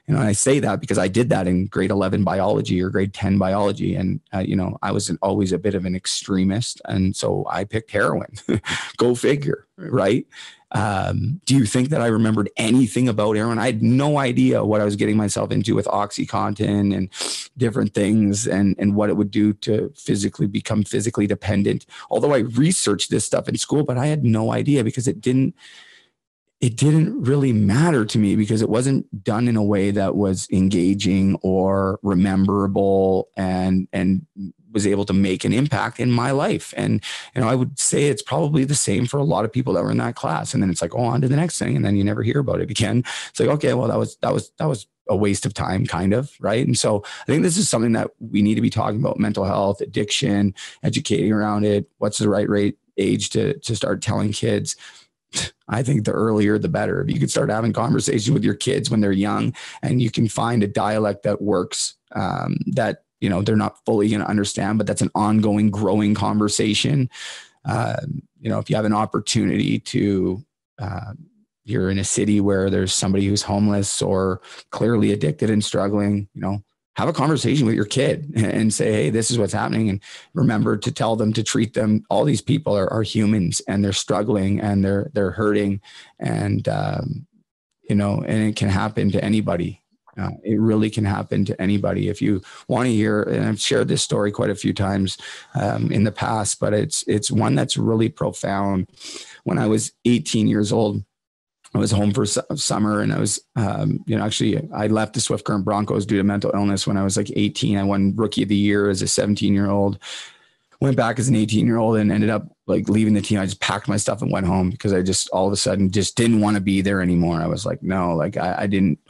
You know, and I say that because I did that in grade 11 biology or grade 10 biology. And, you know, I was always a bit of an extremist. And so I picked heroin. Go figure, right? Do you think that I remembered anything about heroin? I had no idea what I was getting myself into with OxyContin and different things, and what it would do to become physically dependent. Although I researched this stuff in school, but I had no idea because it didn't really matter to me because it wasn't done in a way that was engaging or rememberable and was able to make an impact in my life. And, you know, I would say it's probably the same for a lot of people that were in that class. And then it's like, oh, on to the next thing. And then you never hear about it again. It's like, okay, well, that was a waste of time, kind of, right? And so I think this is something that we need to be talking about: mental health, addiction, educating around it. What's the right age to start telling kids? I think the earlier, the better. If you could start having conversations with your kids when they're young, and you can find a dialect that works, that, you know, they're not fully going to understand, but that's an ongoing, growing conversation. You know, if you have an opportunity to, you're in a city where there's somebody who's homeless or clearly addicted and struggling, you know, have a conversation with your kid and say, hey, this is what's happening. And remember to tell them, to treat them. All these people are humans, and they're struggling and they're hurting. And, you know, and it can happen to anybody. It really can happen to anybody. If you want to hear, and I've shared this story quite a few times in the past, but it's one that's really profound. When I was 18 years old, I was home for summer, and I was, you know, actually I left the Swift Current Broncos due to mental illness when I was like 18. I won Rookie of the Year as a 17-year-old. Went back as an 18-year-old and ended up like leaving the team. I just packed my stuff and went home because I just all of a sudden just didn't want to be there anymore. I was like, no, like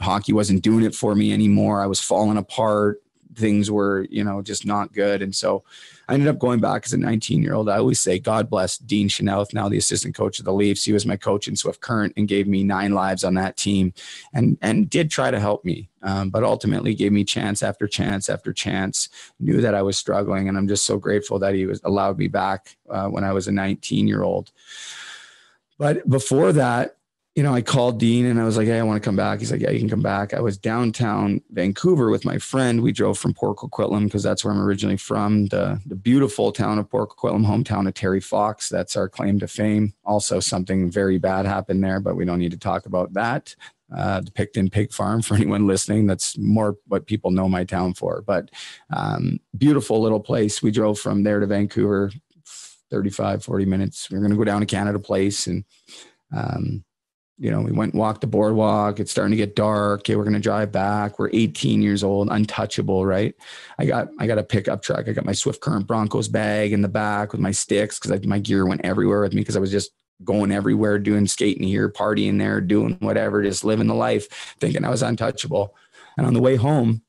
hockey wasn't doing it for me anymore. I was falling apart. Things were, you know, just not good. And so I ended up going back as a 19-year-old. I always say, God bless Dean Chanel, now the assistant coach of the Leafs. He was my coach in Swift Current and gave me 9 lives on that team, and did try to help me, but ultimately gave me chance after chance after chance, knew that I was struggling. And I'm just so grateful that he allowed me back when I was a 19-year-old. But before that, you know, I called Dean and I was like, hey, I want to come back. He's like, yeah, you can come back. I was downtown Vancouver with my friend. We drove from Port Coquitlam because that's where I'm originally from, the beautiful town of Port Coquitlam, hometown of Terry Fox. That's our claim to fame. Also, something very bad happened there, but we don't need to talk about that. The Picton Pig Farm, for anyone listening, that's more what people know my town for. But beautiful little place. We drove from there to Vancouver, 35, 40 minutes. We were going to go down to Canada Place, and you know, we went and walked the boardwalk. It's starting to get dark. Okay, we're going to drive back. We're 18 years old, untouchable, right? I got a pickup truck. I got my Swift Current Broncos bag in the back with my sticks because my gear went everywhere with me because I was just going everywhere, doing skating here, partying there, doing whatever, just living the life, thinking I was untouchable. And on the way home,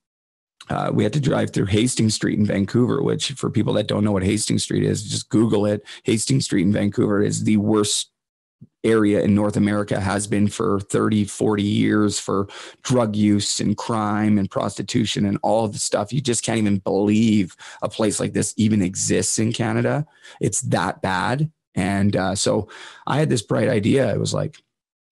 we had to drive through Hastings Street in Vancouver, which for people that don't know what Hastings Street is, just Google it. Hastings Street in Vancouver is the worst area in North America, has been for 30, 40 years, for drug use and crime and prostitution and all of the stuff. You just can't even believe a place like this even exists in Canada. It's that bad. And so I had this bright idea. It was like,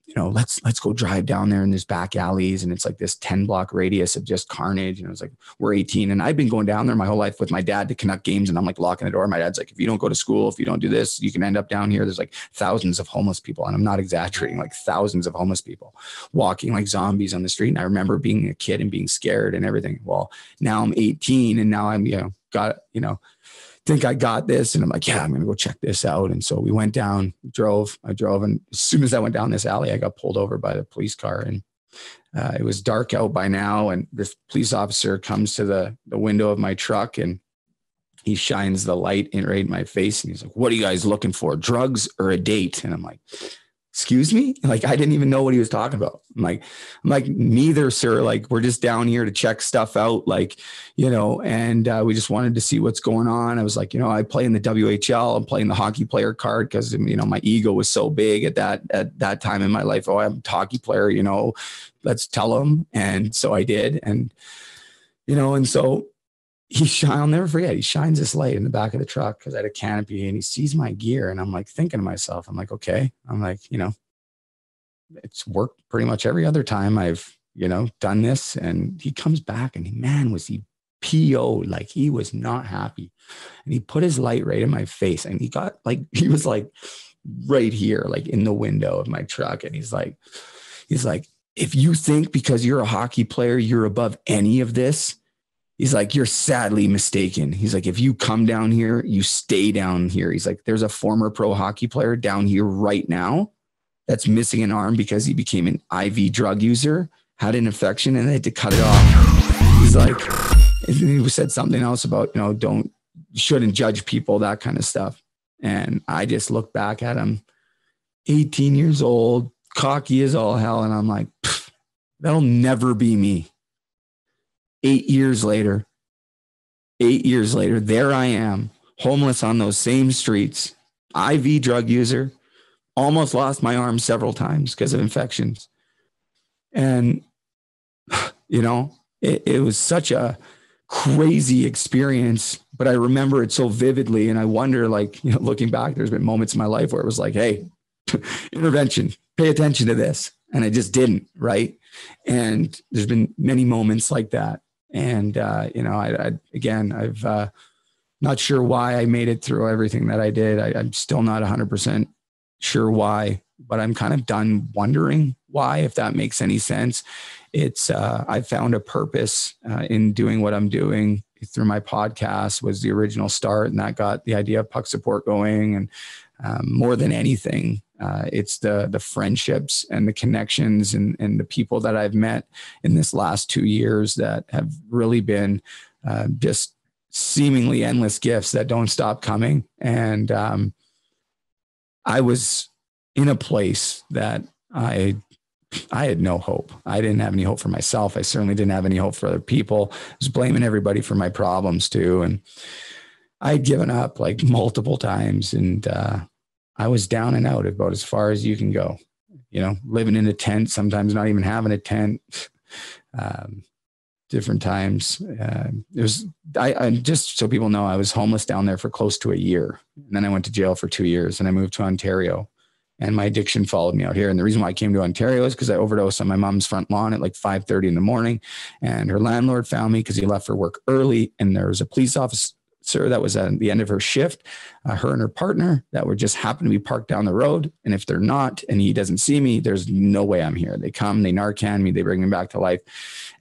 you know, let's go drive down there in these back alleys. And it's like this 10-block radius of just carnage. And it was like, we're 18. And I've been going down there my whole life with my dad to Canuck games. And I'm like locking the door. My dad's like, if you don't go to school, if you don't do this, you can end up down here. There's like thousands of homeless people. And I'm not exaggerating, like thousands of homeless people walking like zombies on the street. And I remember being a kid and being scared and everything. Well, now I'm 18 and now I'm, think I got this. And I'm like, yeah, I'm going to go check this out. And so we went down, I drove. And as soon as I went down this alley, I got pulled over by the police car, and it was dark out by now. And this police officer comes to the window of my truck, and he shines the light right in my face. And he's like, what are you guys looking for? Drugs or a date? And I'm like, excuse me? Like, I didn't even know what he was talking about. I'm like, neither, sir. Like, we're just down here to check stuff out. Like, and we just wanted to see what's going on. I was like, I play in the WHL. I'm playing the hockey player card because, my ego was so big at that time in my life. Oh, I'm a hockey player, let's tell him. And so I did. And, and so I'll never forget. He shines this light in the back of the truck because I had a canopy, and he sees my gear. And I'm like thinking to myself, I'm like, okay. I'm like, it's worked pretty much every other time I've, done this. And he comes back, and man, was he PO, like he was not happy. And he put his light right in my face, and he was like right here, like in the window of my truck. And he's like, if you think because you're a hockey player, you're above any of this, he's like, you're sadly mistaken. He's like, if you come down here, you stay down here. He's like, there's a former pro hockey player down here right now that's missing an arm because he became an IV drug user, had an infection, and they had to cut it off. He's like, and he said something else about, shouldn't judge people, that kind of stuff. And I just looked back at him, 18 years old, cocky as all hell. And I'm like, that'll never be me. 8 years later, there I am, homeless on those same streets, IV drug user, almost lost my arm several times because of infections. And, it was such a crazy experience, but I remember it so vividly. And I wonder, like, looking back, there's been moments in my life where it was like, hey, intervention, pay attention to this. And I just didn't, right? And there's been many moments like that. And, I've not sure why I made it through everything that I did. I'm still not 100% sure why, but I'm kind of done wondering why, if that makes any sense. It's, I found a purpose in doing what I'm doing. Through my podcast was the original start, and that got the idea of Puck Support going. And more than anything, it's the friendships and the connections and the people that I've met in this last 2 years that have really been just seemingly endless gifts that don't stop coming. And I was in a place that I had no hope. I didn't have any hope for myself. I certainly didn't have any hope for other people. I was blaming everybody for my problems too. And I'd given up like multiple times, and I was down and out about as far as you can go, living in a tent, sometimes not even having a tent. Different times. I just so people know, I was homeless down there for close to a year. And then I went to jail for 2 years, and I moved to Ontario, and my addiction followed me out here. And the reason why I came to Ontario is because I overdosed on my mom's front lawn at like 5:30 in the morning. And her landlord found me because he left for work early. And there was a police officer that was at the end of her shift, her and her partner that were just happened to be parked down the road. And if they're not, and he doesn't see me, there's no way I'm here. They come, they Narcan me, they bring me back to life.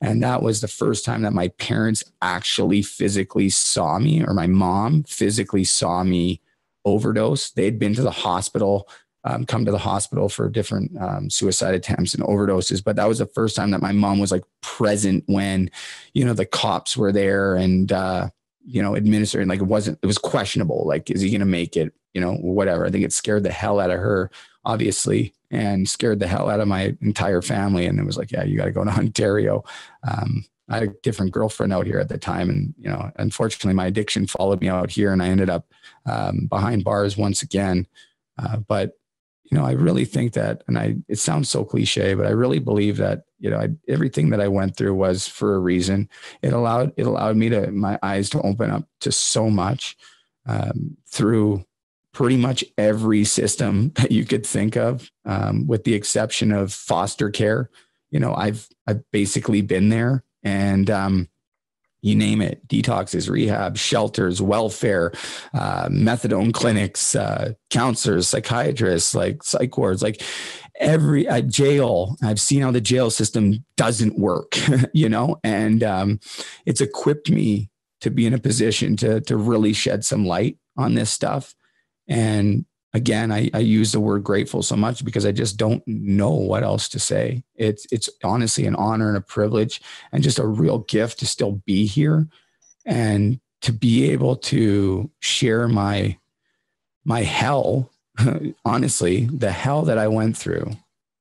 And that was the first time that my parents actually physically saw me, or my mom physically saw me overdose. They'd been to the hospital, come to the hospital for different suicide attempts and overdoses. But that was the first time that my mom was like present when, the cops were there and, administering, like it was questionable. Like, is he going to make it, whatever. I think it scared the hell out of her, obviously, and scared the hell out of my entire family. And it was like, yeah, you got to go to Ontario. I had a different girlfriend out here at the time. And, unfortunately my addiction followed me out here, and I ended up behind bars once again. But I really think that, and it sounds so cliche, but I really believe that, everything that I went through was for a reason. It allowed me my eyes to open up to so much through pretty much every system that you could think of, with the exception of foster care. I've basically been there, and you name it, detoxes, rehab, shelters, welfare, methadone clinics, counselors, psychiatrists, like psych wards, like every jail. I've seen how the jail system doesn't work, and it's equipped me to be in a position to really shed some light on this stuff. And again, I use the word grateful so much because I just don't know what else to say. It's honestly an honor and a privilege and just a real gift to still be here and to be able to share my hell honestly, the hell that I went through,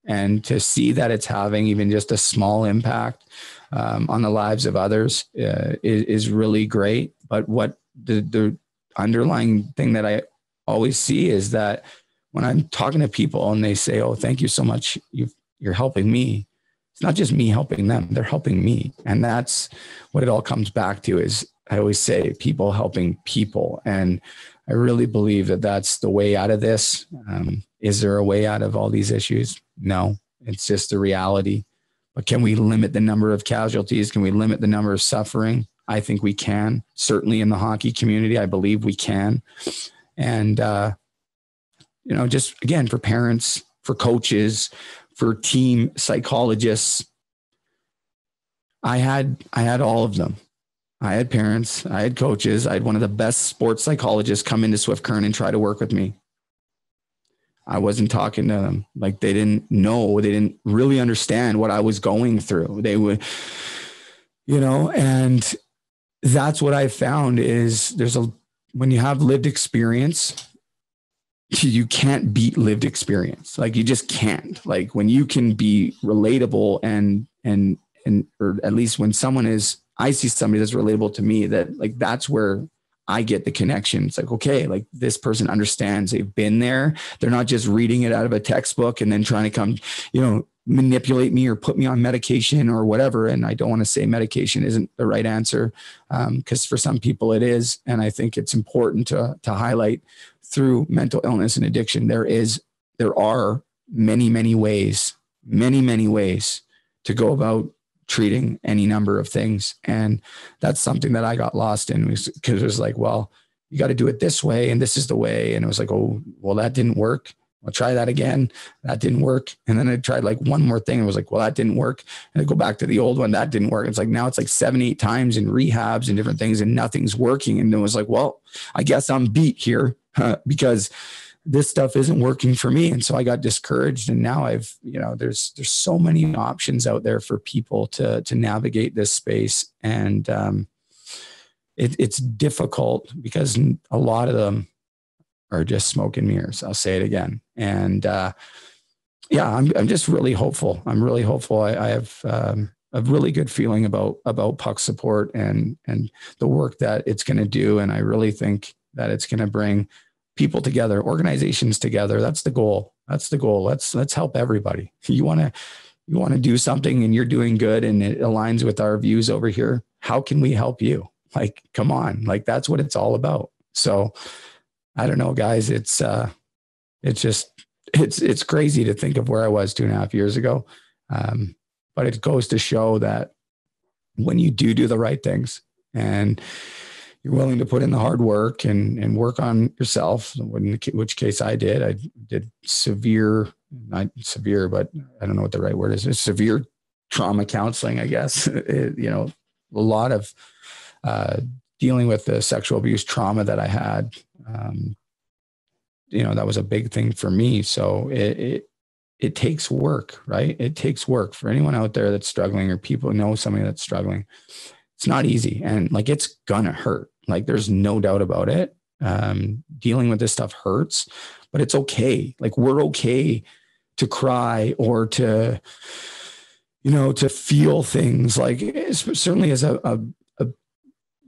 and to see that it's having even just a small impact on the lives of others is really great. But what the underlying thing that I always see is that when I'm talking to people and they say, "Oh, thank you so much. You're helping me." It's not just me helping them, they're helping me. And that's what it all comes back to. Is I always say people helping people. And I really believe that that's the way out of this. Is there a way out of all these issues? No, it's just the reality. But can we limit the number of casualties? Can we limit the number of suffering? I think we can. Certainly in the hockey community, I believe we can. And, just again, for parents, for coaches, for team psychologists, I had all of them. I had parents, I had coaches, I had one of the best sports psychologists come into Swift Current and try to work with me. I wasn't talking to them. Like, they didn't know, they didn't really understand what I was going through. They would, and that's what I found is when you have lived experience, you can't beat lived experience. Like, you just can't. Like, when you can be relatable and or at least when I see somebody that's relatable to me, that like, that's where I get the connection. It's like, okay, like, this person understands, they've been there. They're not just reading it out of a textbook and then trying to come, manipulate me or put me on medication or whatever. And I don't want to say medication isn't the right answer, because for some people it is. And I think it's important to highlight through mental illness and addiction, there are many ways to go about treating any number of things. And that's something that I got lost in, because it was like, well, you got to do it this way, and this is the way. And it was like, oh, well, that didn't work. I'll try that again. That didn't work. And then I tried like one more thing. And was like, well, that didn't work. And I go back to the old one. That didn't work. It's like, now it's like 7-8 times in rehabs and different things, and nothing's working. And it was like, well, I guess I'm beat here because this stuff isn't working for me. And so I got discouraged. And now there's so many options out there for people to navigate this space. And it's difficult because a lot of them are just smoke and mirrors. I'll say it again. And I'm just really hopeful. I'm really hopeful. I have a really good feeling about Puck Support and the work that it's going to do. And I really think that it's going to bring people together, organizations together. That's the goal. Let's help everybody. You want to do something and you're doing good and it aligns with our views over here. How can we help you? Like, come on. Like, that's what it's all about. So I don't know, guys. It's crazy to think of where I was 2.5 years ago. But it goes to show that when you do the right things and you're willing to put in the hard work and work on yourself, which case I did severe, not severe, but I don't know what the right word is. It's severe trauma counseling, I guess. A lot of dealing with the sexual abuse trauma that I had. That was a big thing for me. So it takes work, right? It takes work for anyone out there that's struggling, or people know somebody that's struggling. It's not easy. And like, it's gonna hurt. Like, there's no doubt about it. Dealing with this stuff hurts, but it's okay. Like, we're okay to cry or to feel things. Like, certainly as a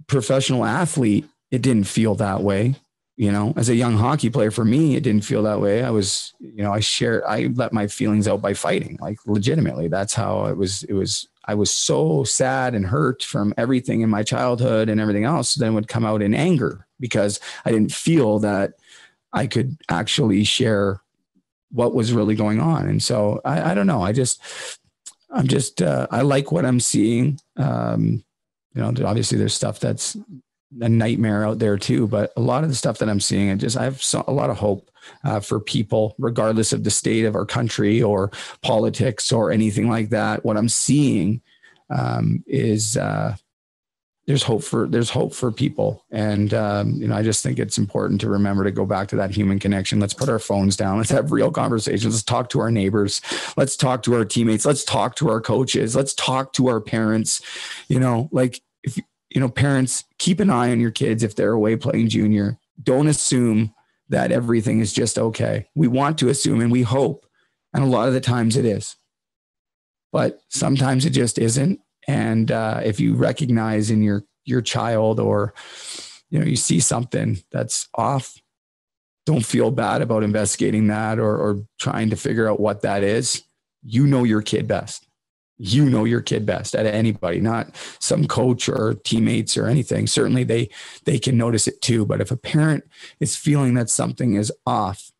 professional athlete, it didn't feel that way. As a young hockey player, for me, it didn't feel that way. I was, I let my feelings out by fighting, like, legitimately. That's how it was. I was so sad and hurt from everything in my childhood and everything else, then would come out in anger because I didn't feel that I could actually share what was really going on. And so I don't know. I like what I'm seeing. Obviously there's stuff that's a nightmare out there too, but a lot of the stuff that I'm seeing, I have a lot of hope for people, regardless of the state of our country or politics or anything like that. What I'm seeing is there's hope for people. And, I just think it's important to remember to go back to that human connection. Let's put our phones down. Let's have real conversations. Let's talk to our neighbors. Let's talk to our teammates. Let's talk to our coaches. Let's talk to our parents. Parents, keep an eye on your kids if they're away playing junior. Don't assume that everything is just okay. We want to assume and we hope, and a lot of the times it is, but sometimes it just isn't. And if you recognize in your child, or you see something that's off, don't feel bad about investigating that or trying to figure out what that is. You know your kid best. You know your kid best at anybody, not some coach or teammates or anything. Certainly they can notice it too. But if a parent is feeling that something is off,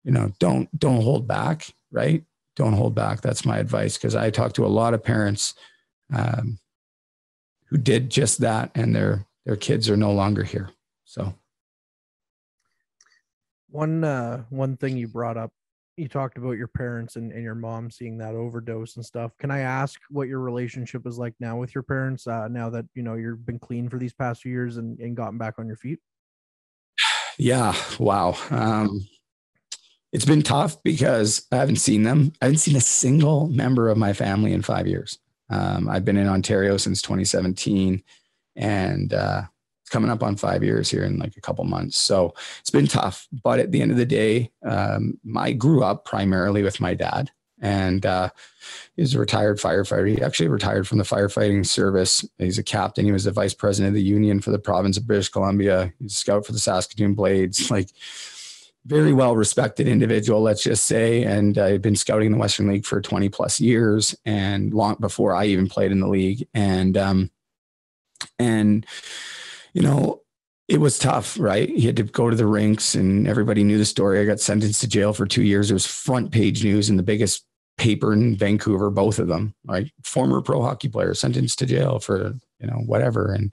don't hold back, right? Don't hold back. That's my advice. Because I talked to a lot of parents who did just that, and their kids are no longer here. So one thing you brought up, you talked about your parents and your mom seeing that overdose and stuff. Can I ask what your relationship is like now with your parents, now that you've been clean for these past few years and gotten back on your feet? Yeah. Wow. It's been tough because I haven't seen them. I haven't seen a single member of my family in 5 years. I've been in Ontario since 2017, and it's coming up on 5 years here in like a couple months. So it's been tough. But at the end of the day, I grew up primarily with my dad, and he's a retired firefighter. He actually retired from the firefighting service. He's a captain. He was the vice president of the union for the province of British Columbia. He's a scout for the Saskatoon Blades. Like, very well respected individual, let's just say. And I've been scouting in the Western League for 20 plus years, and long before I even played in the league. And it was tough, right? He had to go to the rinks, and everybody knew the story. I got sentenced to jail for 2 years. It was front page news in the biggest paper in Vancouver, both of them, right? Former pro hockey player sentenced to jail for, whatever. And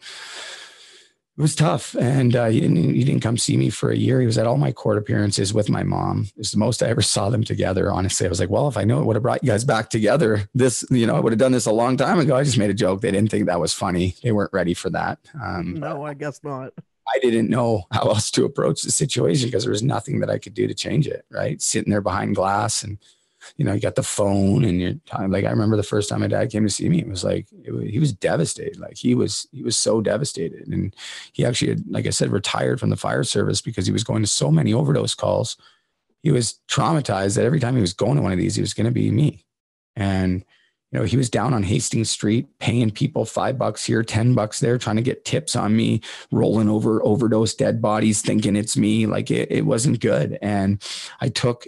it was tough. And he didn't come see me for a year. He was at all my court appearances with my mom. It's the most I ever saw them together. Honestly, I was like, well, if I knew it would have brought you guys back together, I would have done this a long time ago. I just made a joke. They didn't think that was funny. They weren't ready for that. No, I guess not. I didn't know how else to approach the situation because there was nothing that I could do to change it. Right. Sitting there behind glass, and you got the phone, and you're like, I remember the first time my dad came to see me, it was like, he was devastated. Like he was so devastated. And he actually had, like I said, retired from the fire service because he was going to so many overdose calls. He was traumatized that every time he was going to one of these, he was going to be me. And, he was down on Hastings Street paying people $5 here, $10 there, trying to get tips on me, rolling over overdose dead bodies, thinking it's me. Like it wasn't good. And I took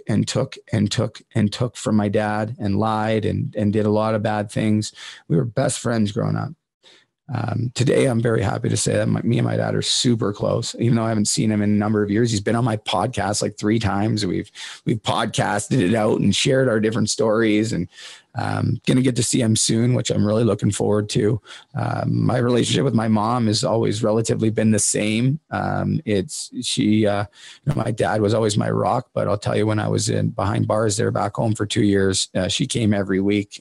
from my dad, and lied and did a lot of bad things. We were best friends growing up. Today, I'm very happy to say that me and my dad are super close, even though I haven't seen him in a number of years. He's been on my podcast like 3 times. We've podcasted it out and shared our different stories, and going to get to see him soon, which I'm really looking forward to. My relationship with my mom has always relatively been the same. My dad was always my rock, but I'll tell you, when I was behind bars there back home for 2 years, she came every week,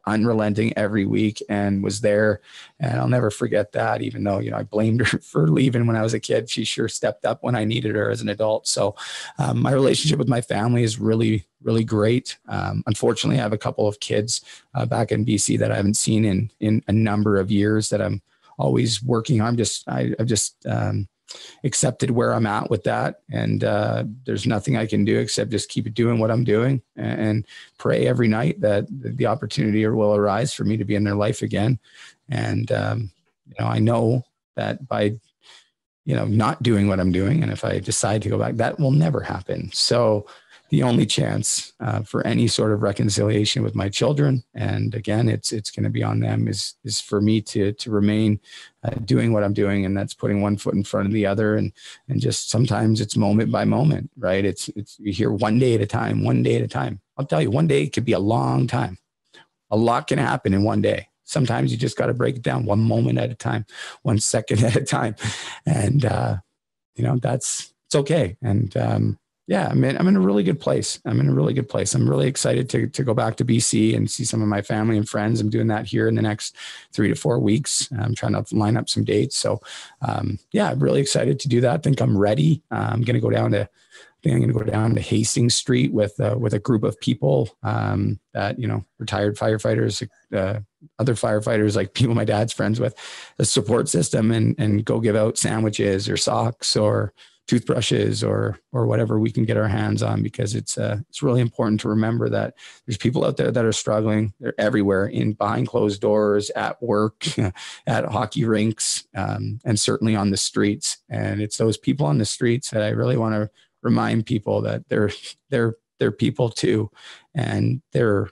unrelenting every week, and was there. And I'll never forget that, even though, I blamed her for leaving when I was a kid. She sure stepped up when I needed her as an adult. So my relationship with my family is really, really great. Unfortunately, I have a couple of kids back in BC that I haven't seen in a number of years that I'm always working on. I've just accepted where I'm at with that. And there's nothing I can do except just keep doing what I'm doing and pray every night that the opportunity will arise for me to be in their life again. And, I know that by, not doing what I'm doing, and if I decide to go back, that will never happen. So the only chance for any sort of reconciliation with my children, and again, it's going to be on them, is for me to remain doing what I'm doing, and that's putting one foot in front of the other, and just sometimes it's moment by moment, right? It's you hear one day at a time. I'll tell you, one day could be a long time. A lot can happen in one day. Sometimes you just got to break it down one moment at a time, 1 second at a time, and it's okay. And I'm in a really good place. I'm really excited to go back to BC and see some of my family and friends. I'm doing that here in the next 3 to 4 weeks. I'm trying to line up some dates. So, I'm really excited to do that. I think I'm ready. I'm going to go down to Hastings Street with a group of people that, retired firefighters, other firefighters, like people my dad's friends with, a support system, and go give out sandwiches or socks or toothbrushes or whatever we can get our hands on, because it's really important to remember that there's people out there that are struggling. They're everywhere, in behind closed doors, at work, at hockey rinks, and certainly on the streets. And it's those people on the streets that I really want to remind people that they're people too, and they're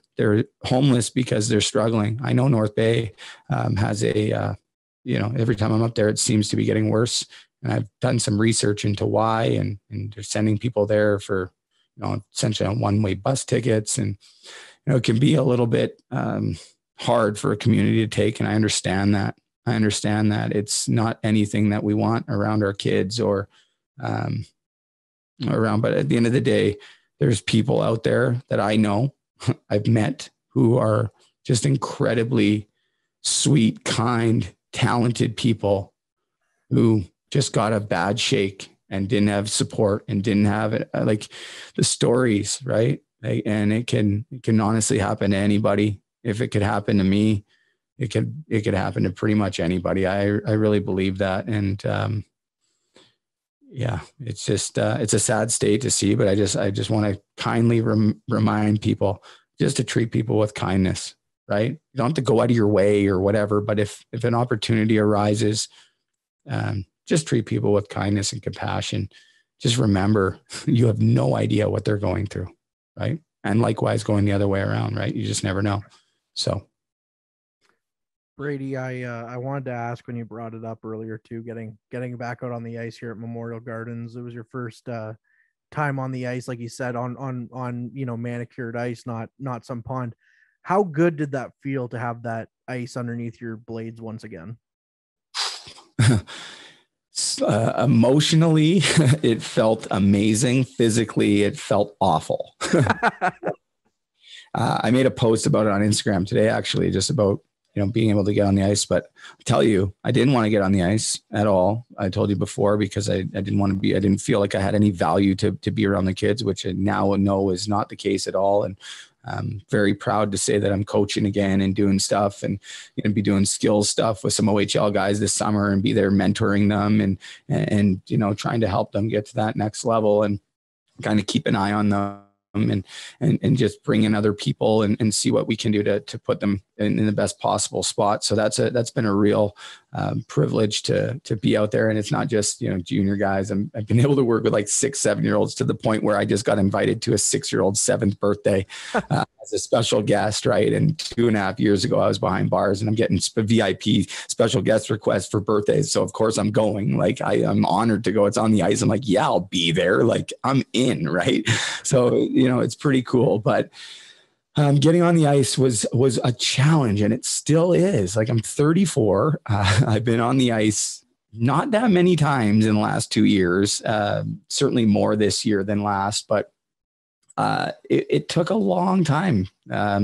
homeless because they're struggling. I know North Bay has a every time I'm up there, it seems to be getting worse. And I've done some research into why, and they're sending people there for, essentially on one-way bus tickets. And, it can be a little bit hard for a community to take. And I understand that. It's not anything that we want around our kids or around, but at the end of the day, there's people out there that I know, I've met, who are just incredibly sweet, kind, talented people who just got a bad shake and didn't have support and didn't have it, like the stories, right? And it can honestly happen to anybody. If it could happen to me, it could happen to pretty much anybody. I really believe that. And it's just it's a sad state to see, but I just want to kindly remind people just to treat people with kindness, right? You don't have to go out of your way or whatever, but if an opportunity arises, just treat people with kindness and compassion. Just remember, you have no idea what they're going through, right? And likewise, going the other way around, right? You just never know. So, Brady, I wanted to ask, when you brought it up earlier too, getting back out on the ice here at Memorial Gardens. It was your first time on the ice, like you said, on manicured ice, not some pond. How good did that feel to have that ice underneath your blades once again? Emotionally, it felt amazing. Physically, it felt awful. I made a post about it on Instagram today, actually, just about being able to get on the ice. But I tell you, I didn't want to get on the ice at all. I told you before, because I didn't want to be. I didn't feel like I had any value to be around the kids, which I now know is not the case at all. And I'm very proud to say that I'm coaching again and doing stuff, and be doing skills stuff with some OHL guys this summer, and be there mentoring them and trying to help them get to that next level, and kind of keep an eye on them and just bring in other people and see what we can do to put them in the best possible spot. So that's been a real privilege to be out there. And it's not just, junior guys. I've been able to work with like 6-7-year-olds, to the point where I just got invited to a 6-year-old's 7th birthday as a special guest. Right. And 2.5 years ago, I was behind bars, and I'm getting VIP special guest requests for birthdays. So of course I'm going. Like, I'm honored to go. It's on the ice. I'm like, yeah, I'll be there. Like, I'm in. Right. So, it's pretty cool. But getting on the ice was a challenge, and it still is. Like, I'm 34. I've been on the ice not that many times in the last 2 years, certainly more this year than last, but it took a long time.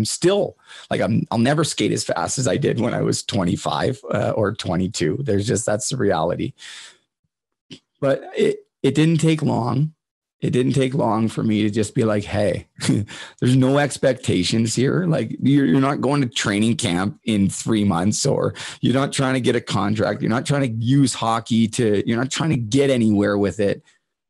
Still, like, I'll never skate as fast as I did when I was 25 or 22. That's the reality. But it didn't take long. It didn't take long for me to just be like, hey, there's no expectations here. Like, you're not going to training camp in 3 months, or you're not trying to get a contract. You're not trying to use hockey you're not trying to get anywhere with it.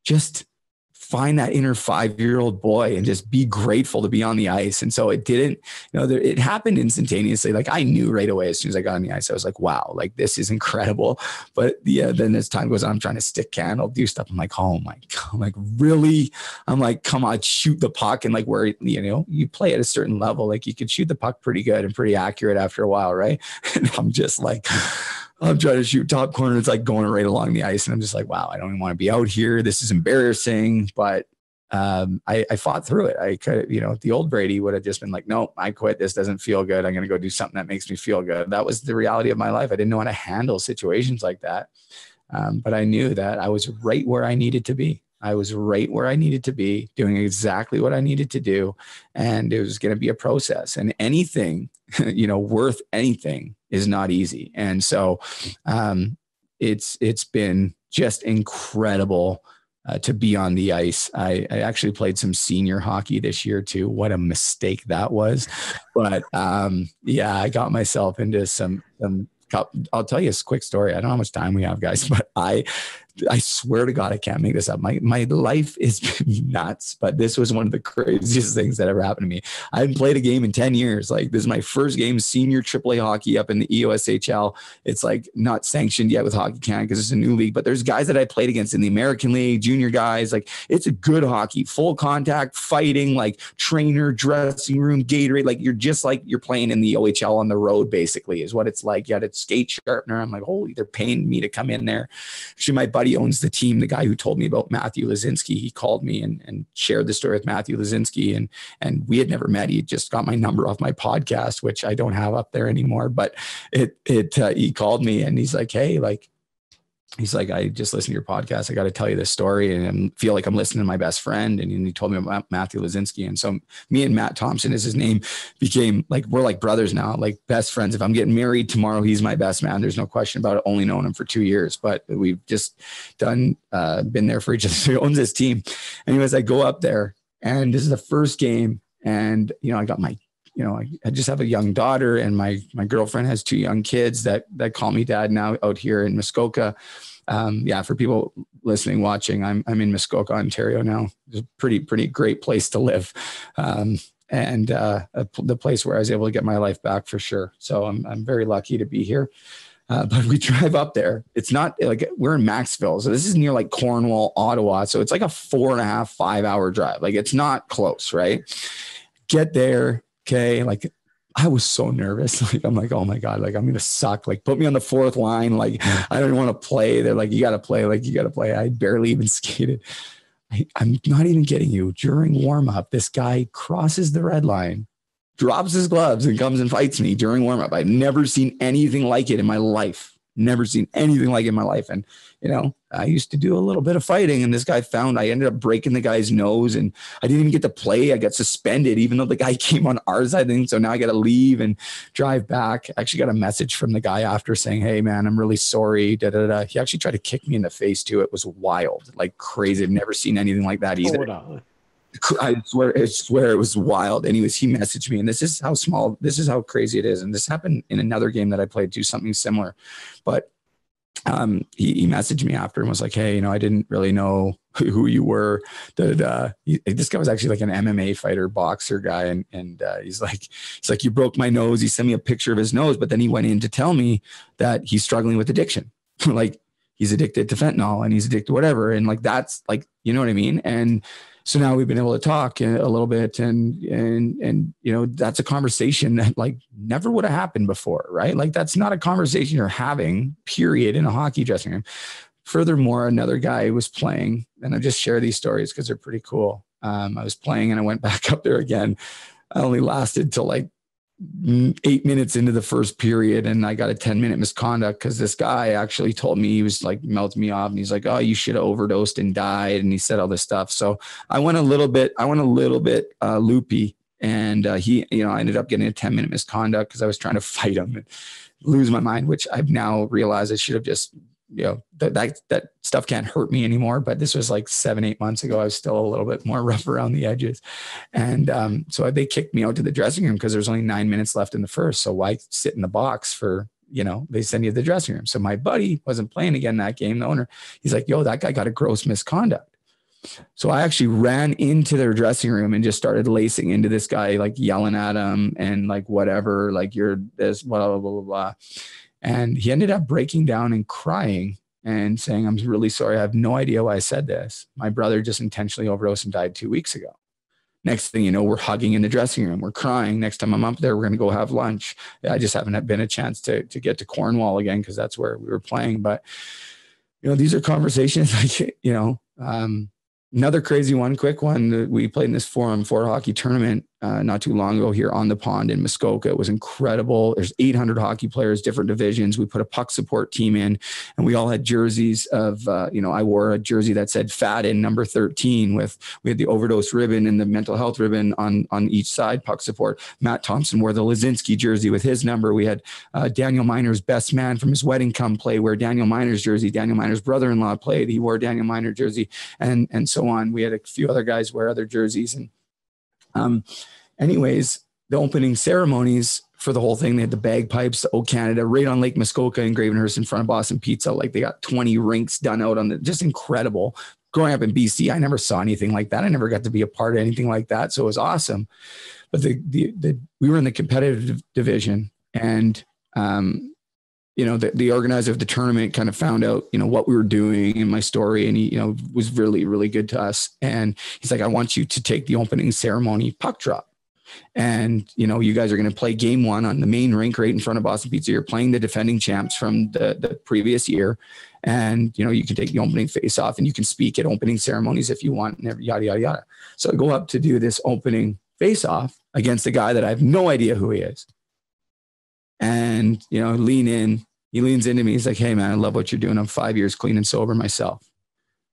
Just find that inner 5-year-old boy and just be grateful to be on the ice. And so it didn't, it happened instantaneously. Like, I knew right away, as soon as I got on the ice, I was like, wow, like, this is incredible. But yeah, then as time goes on, I'm trying to stick candle, do stuff. I'm like, oh my God, I'm like, really? I'm like, come on, shoot the puck. And like, where, you play at a certain level, like, you could shoot the puck pretty good and pretty accurate after a while. Right. And I'm just like, I'm trying to shoot top corner. It's like going right along the ice. And I'm just like, wow, I don't even want to be out here. This is embarrassing. But I fought through it. I could, the old Brady would have just been like, no, I quit. This doesn't feel good. I'm going to go do something that makes me feel good. That was the reality of my life. I didn't know how to handle situations like that. But I knew that I was right where I needed to be. I was right where I needed to be, doing exactly what I needed to do. And it was going to be a process, and anything, worth anything is not easy. And so it's been just incredible to be on the ice. I actually played some senior hockey this year too. What a mistake that was. But I got myself into some I'll tell you a quick story. I don't know how much time we have, guys, but I swear to God, I can't make this up. My life is nuts, but this was one of the craziest things that ever happened to me. I hadn't played a game in 10 years. Like, this is my first game, senior AAA hockey up in the EOSHL. It's like not sanctioned yet with Hockey Canada because it's a new league, but there's guys that I played against in the American League, junior guys. Like, it's a good hockey, full contact, fighting, like trainer, dressing room, Gatorade. Like, you're just like you're playing in the OHL on the road, basically, is what it's like. You had a skate sharpener. I'm like, holy, they're paying me to come in there. Actually, my buddy owns the team. The guy who told me about Matthew Lazinski, he called me and shared the story with Matthew Lazinski, and we had never met. He just got my number off my podcast, which I don't have up there anymore. But he called me and he's like, hey, like, he's like, I just listened to your podcast. I got to tell you this story, and I feel like I'm listening to my best friend. And he told me about Matthew Lazinski. And so me and Matt Thompson is his name, became like, we're like brothers now, like best friends. If I'm getting married tomorrow, he's my best man. There's no question about it. Only known him for 2 years, but we've just been there for each other. So he owns this team. Anyways, I go up there and this is the first game. And, I got my, I just have a young daughter, and my girlfriend has 2 young kids that call me dad now out here in Muskoka. For people listening, watching, I'm in Muskoka, Ontario now. It's a pretty great place to live. The place where I was able to get my life back for sure. So I'm very lucky to be here. But we drive up there. It's not like we're in Maxville. So this is near like Cornwall, Ottawa. So it's like a 4.5, 5 hour drive. Like, it's not close, right? Get there. Okay. Like, I was so nervous. Like, I'm like, oh my God, like, I'm going to suck. Like, put me on the 4th line. Like, I don't want to play. They're like, you got to play. Like, you got to play. I barely even skated. I'm not even kidding you. During warm up, this guy crosses the red line, drops his gloves, and comes and fights me during warm up. I've never seen anything like it in my life. Never seen anything like it in my life. And, I used to do a little bit of fighting, and this guy I ended up breaking the guy's nose, and I didn't even get to play. I got suspended, even though the guy came on our side. So now I got to leave and drive back. I actually got a message from the guy after saying, hey man, I'm really sorry. Da, da, da. He actually tried to kick me in the face too. It was wild, like crazy. I've never seen anything like that either. I swear it was wild. Anyways, he messaged me, and this is how crazy it is. And this happened in another game that I played too, something similar. But he messaged me after and was like, hey, I didn't really know who you were. This guy was actually like an MMA fighter, boxer guy. And he's like, you broke my nose. He sent me a picture of his nose, but then he went in to tell me that he's struggling with addiction. Like, he's addicted to fentanyl and he's addicted to whatever. And like, that's like, you know what I mean? And so now we've been able to talk a little bit, and that's a conversation that like never would have happened before, right? Like, that's not a conversation you're having, period, in a hockey dressing room. Furthermore, another guy was playing, and I just share these stories because they're pretty cool. I was playing and I went back up there again. I only lasted till like 8 minutes into the first period, and I got a 10-minute misconduct because this guy actually told me, he was like melting me off, and he's like, oh, you should have overdosed and died, and he said all this stuff. So I went a little bit loopy, and I ended up getting a 10-minute misconduct because I was trying to fight him and lose my mind, which I've now realized I should have just, that stuff can't hurt me anymore. But this was like 7-8 months ago. I was still a little bit more rough around the edges. And so they kicked me out to the dressing room because there's only 9 minutes left in the first. So why sit in the box for, they send you to the dressing room. So my buddy wasn't playing again that game, the owner. He's like, yo, that guy got a gross misconduct. So I actually ran into their dressing room and just started lacing into this guy, like yelling at him and like, whatever, like, you're this, blah, blah, blah, blah, blah. And he ended up breaking down and crying and saying, I'm really sorry. I have no idea why I said this. My brother just intentionally overdosed and died 2 weeks ago. Next thing you know, we're hugging in the dressing room. We're crying. Next time I'm up there, we're going to go have lunch. I just haven't been a chance to get to Cornwall again because that's where we were playing. But, these are conversations like, another crazy one, quick one. We played in this 4-on-4 hockey tournament not too long ago here on the pond in Muskoka. It was incredible. There's 800 hockey players, different divisions. We put a puck support team in, and we all had jerseys of, I wore a jersey that said Fadden number 13 we had the overdose ribbon and the mental health ribbon on each side, puck support. Matt Thompson wore the Lazinski jersey with his number. We had Daniel Miner's best man from his wedding come play, wear Daniel Miner's jersey. Daniel Miner's brother-in-law played. He wore Daniel Miner jersey, and so on. We had a few other guys wear other jerseys. And anyways, the opening ceremonies for the whole thing. They had the bagpipes, the O Canada, right on Lake Muskoka in Gravenhurst in front of Boston Pizza. Like they got 20 rinks done out on the, just incredible. Growing up in BC, I never saw anything like that. I never got to be a part of anything like that. So it was awesome. But we were in the competitive division, and the organizer of the tournament kind of found out, what we were doing and my story. And he, was really, really good to us. And he's like, I want you to take the opening ceremony puck drop. And, you guys are going to play game one on the main rink right in front of Boston Pizza. You're playing the defending champs from the previous year. And, you can take the opening face off and you can speak at opening ceremonies if you want, and yada, yada, yada. So I go up to do this opening face off against a guy that I have no idea who he is. And, he leans into me. He's like, hey man, I love what you're doing. I'm 5 years clean and sober myself.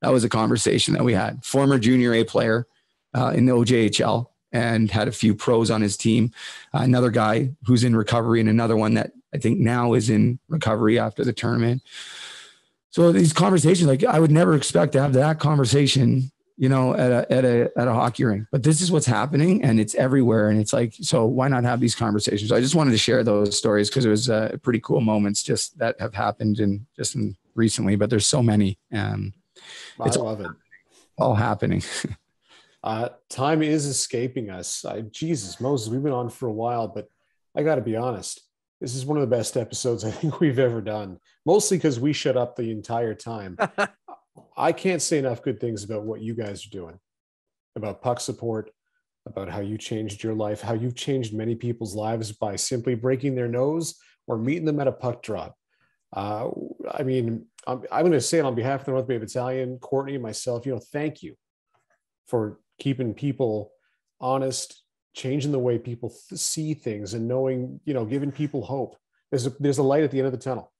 That was a conversation that we had. Former junior A player in the OJHL, and had a few pros on his team. Another guy who's in recovery, and another one that I think now is in recovery after the tournament. So these conversations, like I would never expect to have that conversation, at a hockey rink, but this is what's happening and it's everywhere. And it's like, so why not have these conversations? I just wanted to share those stories because it was pretty cool moments just that have happened recently, but there's so many. I love it. All happening. Time is escaping us. Jesus, Moses, we've been on for a while, but I got to be honest. This is one of the best episodes I think we've ever done, mostly because we shut up the entire time. I can't say enough good things about what you guys are doing, about puck support, about how you changed your life, how you've changed many people's lives by simply breaking their nose or meeting them at a puck drop. I'm going to say it on behalf of the North Bay Battalion, Courtney and myself, thank you for keeping people honest, changing the way people see things, and knowing, giving people hope. There's a light at the end of the tunnel.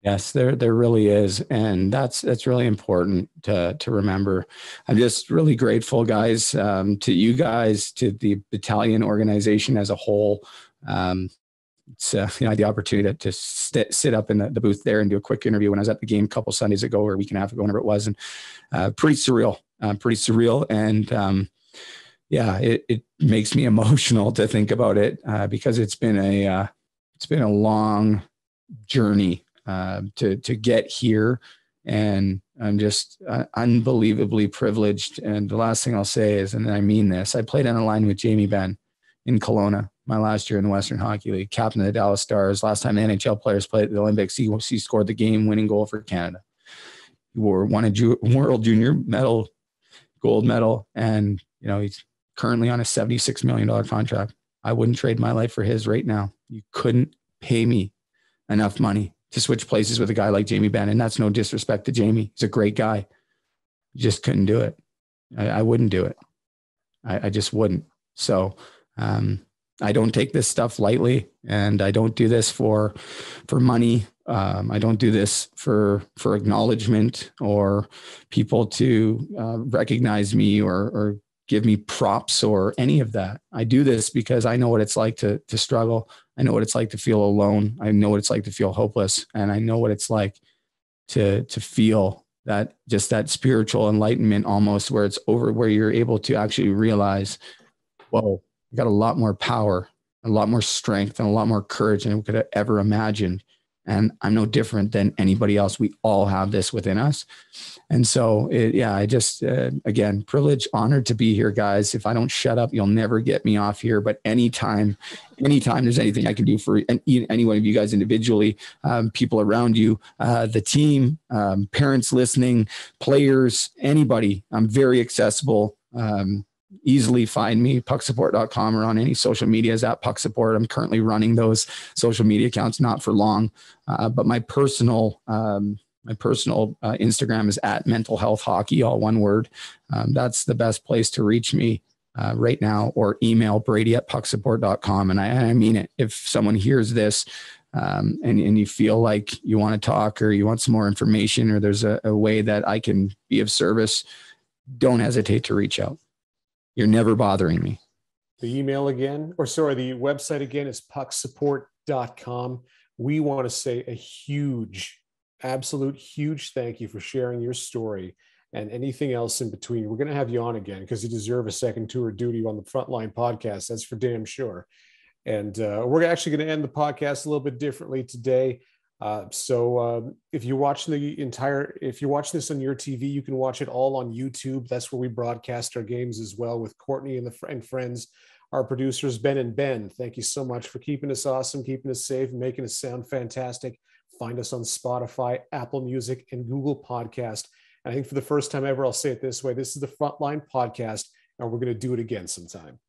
Yes, there really is. And that's really important to remember. I'm just really grateful, guys, to you guys, to the battalion organization as a whole. It's I had the opportunity to sit up in the booth there and do a quick interview when I was at the game a couple Sundays ago or a week and a half ago, whenever it was. And pretty surreal. And it makes me emotional to think about it because it's been a long journey to get here, and I'm just unbelievably privileged. And the last thing I'll say is, and I mean this, I played on a line with Jamie Benn in Kelowna my last year in the Western Hockey League, captain of the Dallas Stars. Last time the NHL players played at the Olympics, he scored the game-winning goal for Canada. He won a World Junior medal, gold medal, and he's currently on a $76 million contract. I wouldn't trade my life for his right now. You couldn't pay me enough money to switch places with a guy like Jamie Benn. And that's no disrespect to Jamie. He's a great guy. You just couldn't do it. I wouldn't do it. I just wouldn't. So I don't take this stuff lightly, and I don't do this for money. I don't do this for acknowledgement or people to recognize me or give me props or any of that. I do this because I know what it's like to struggle. I know what it's like to feel alone. I know what it's like to feel hopeless. And I know what it's like to feel that, just that spiritual enlightenment almost, where it's over, where you're able to actually realize, whoa, you got a lot more power, a lot more strength, and a lot more courage than we could have ever imagined. And I'm no different than anybody else. We all have this within us. And so, I just, again, privileged, honored to be here, guys. If I don't shut up, you'll never get me off here. But anytime there's anything I can do for any one of you guys individually, people around you, the team, parents listening, players, anybody, I'm very accessible. Easily find me, pucksupport.com, or on any social medias at pucksupport. I'm currently running those social media accounts, not for long, but my personal Instagram is at mental health hockey, all one word. That's the best place to reach me right now, or email brady@pucksupport.com. And I mean it. If someone hears this and you feel like you want to talk, or you want some more information, or there's a way that I can be of service, don't hesitate to reach out. You're never bothering me. The website again is pucksupport.com. We want to say a absolute huge thank you for sharing your story and anything else in between. We're going to have you on again because you deserve a second tour of duty on the Frontline podcast. That's for damn sure. And we're actually going to end the podcast a little bit differently today. So if you're watching if you're watching this on your TV, you can watch it all on YouTube. That's where we broadcast our games as well with Courtney and friends, our producers, Ben and Ben. Thank you so much for keeping us awesome, keeping us safe, and making us sound fantastic. Find us on Spotify, Apple Music, and Google Podcast. And I think for the first time ever, I'll say it this way. This is the Frontline Podcast, and we're going to do it again sometime.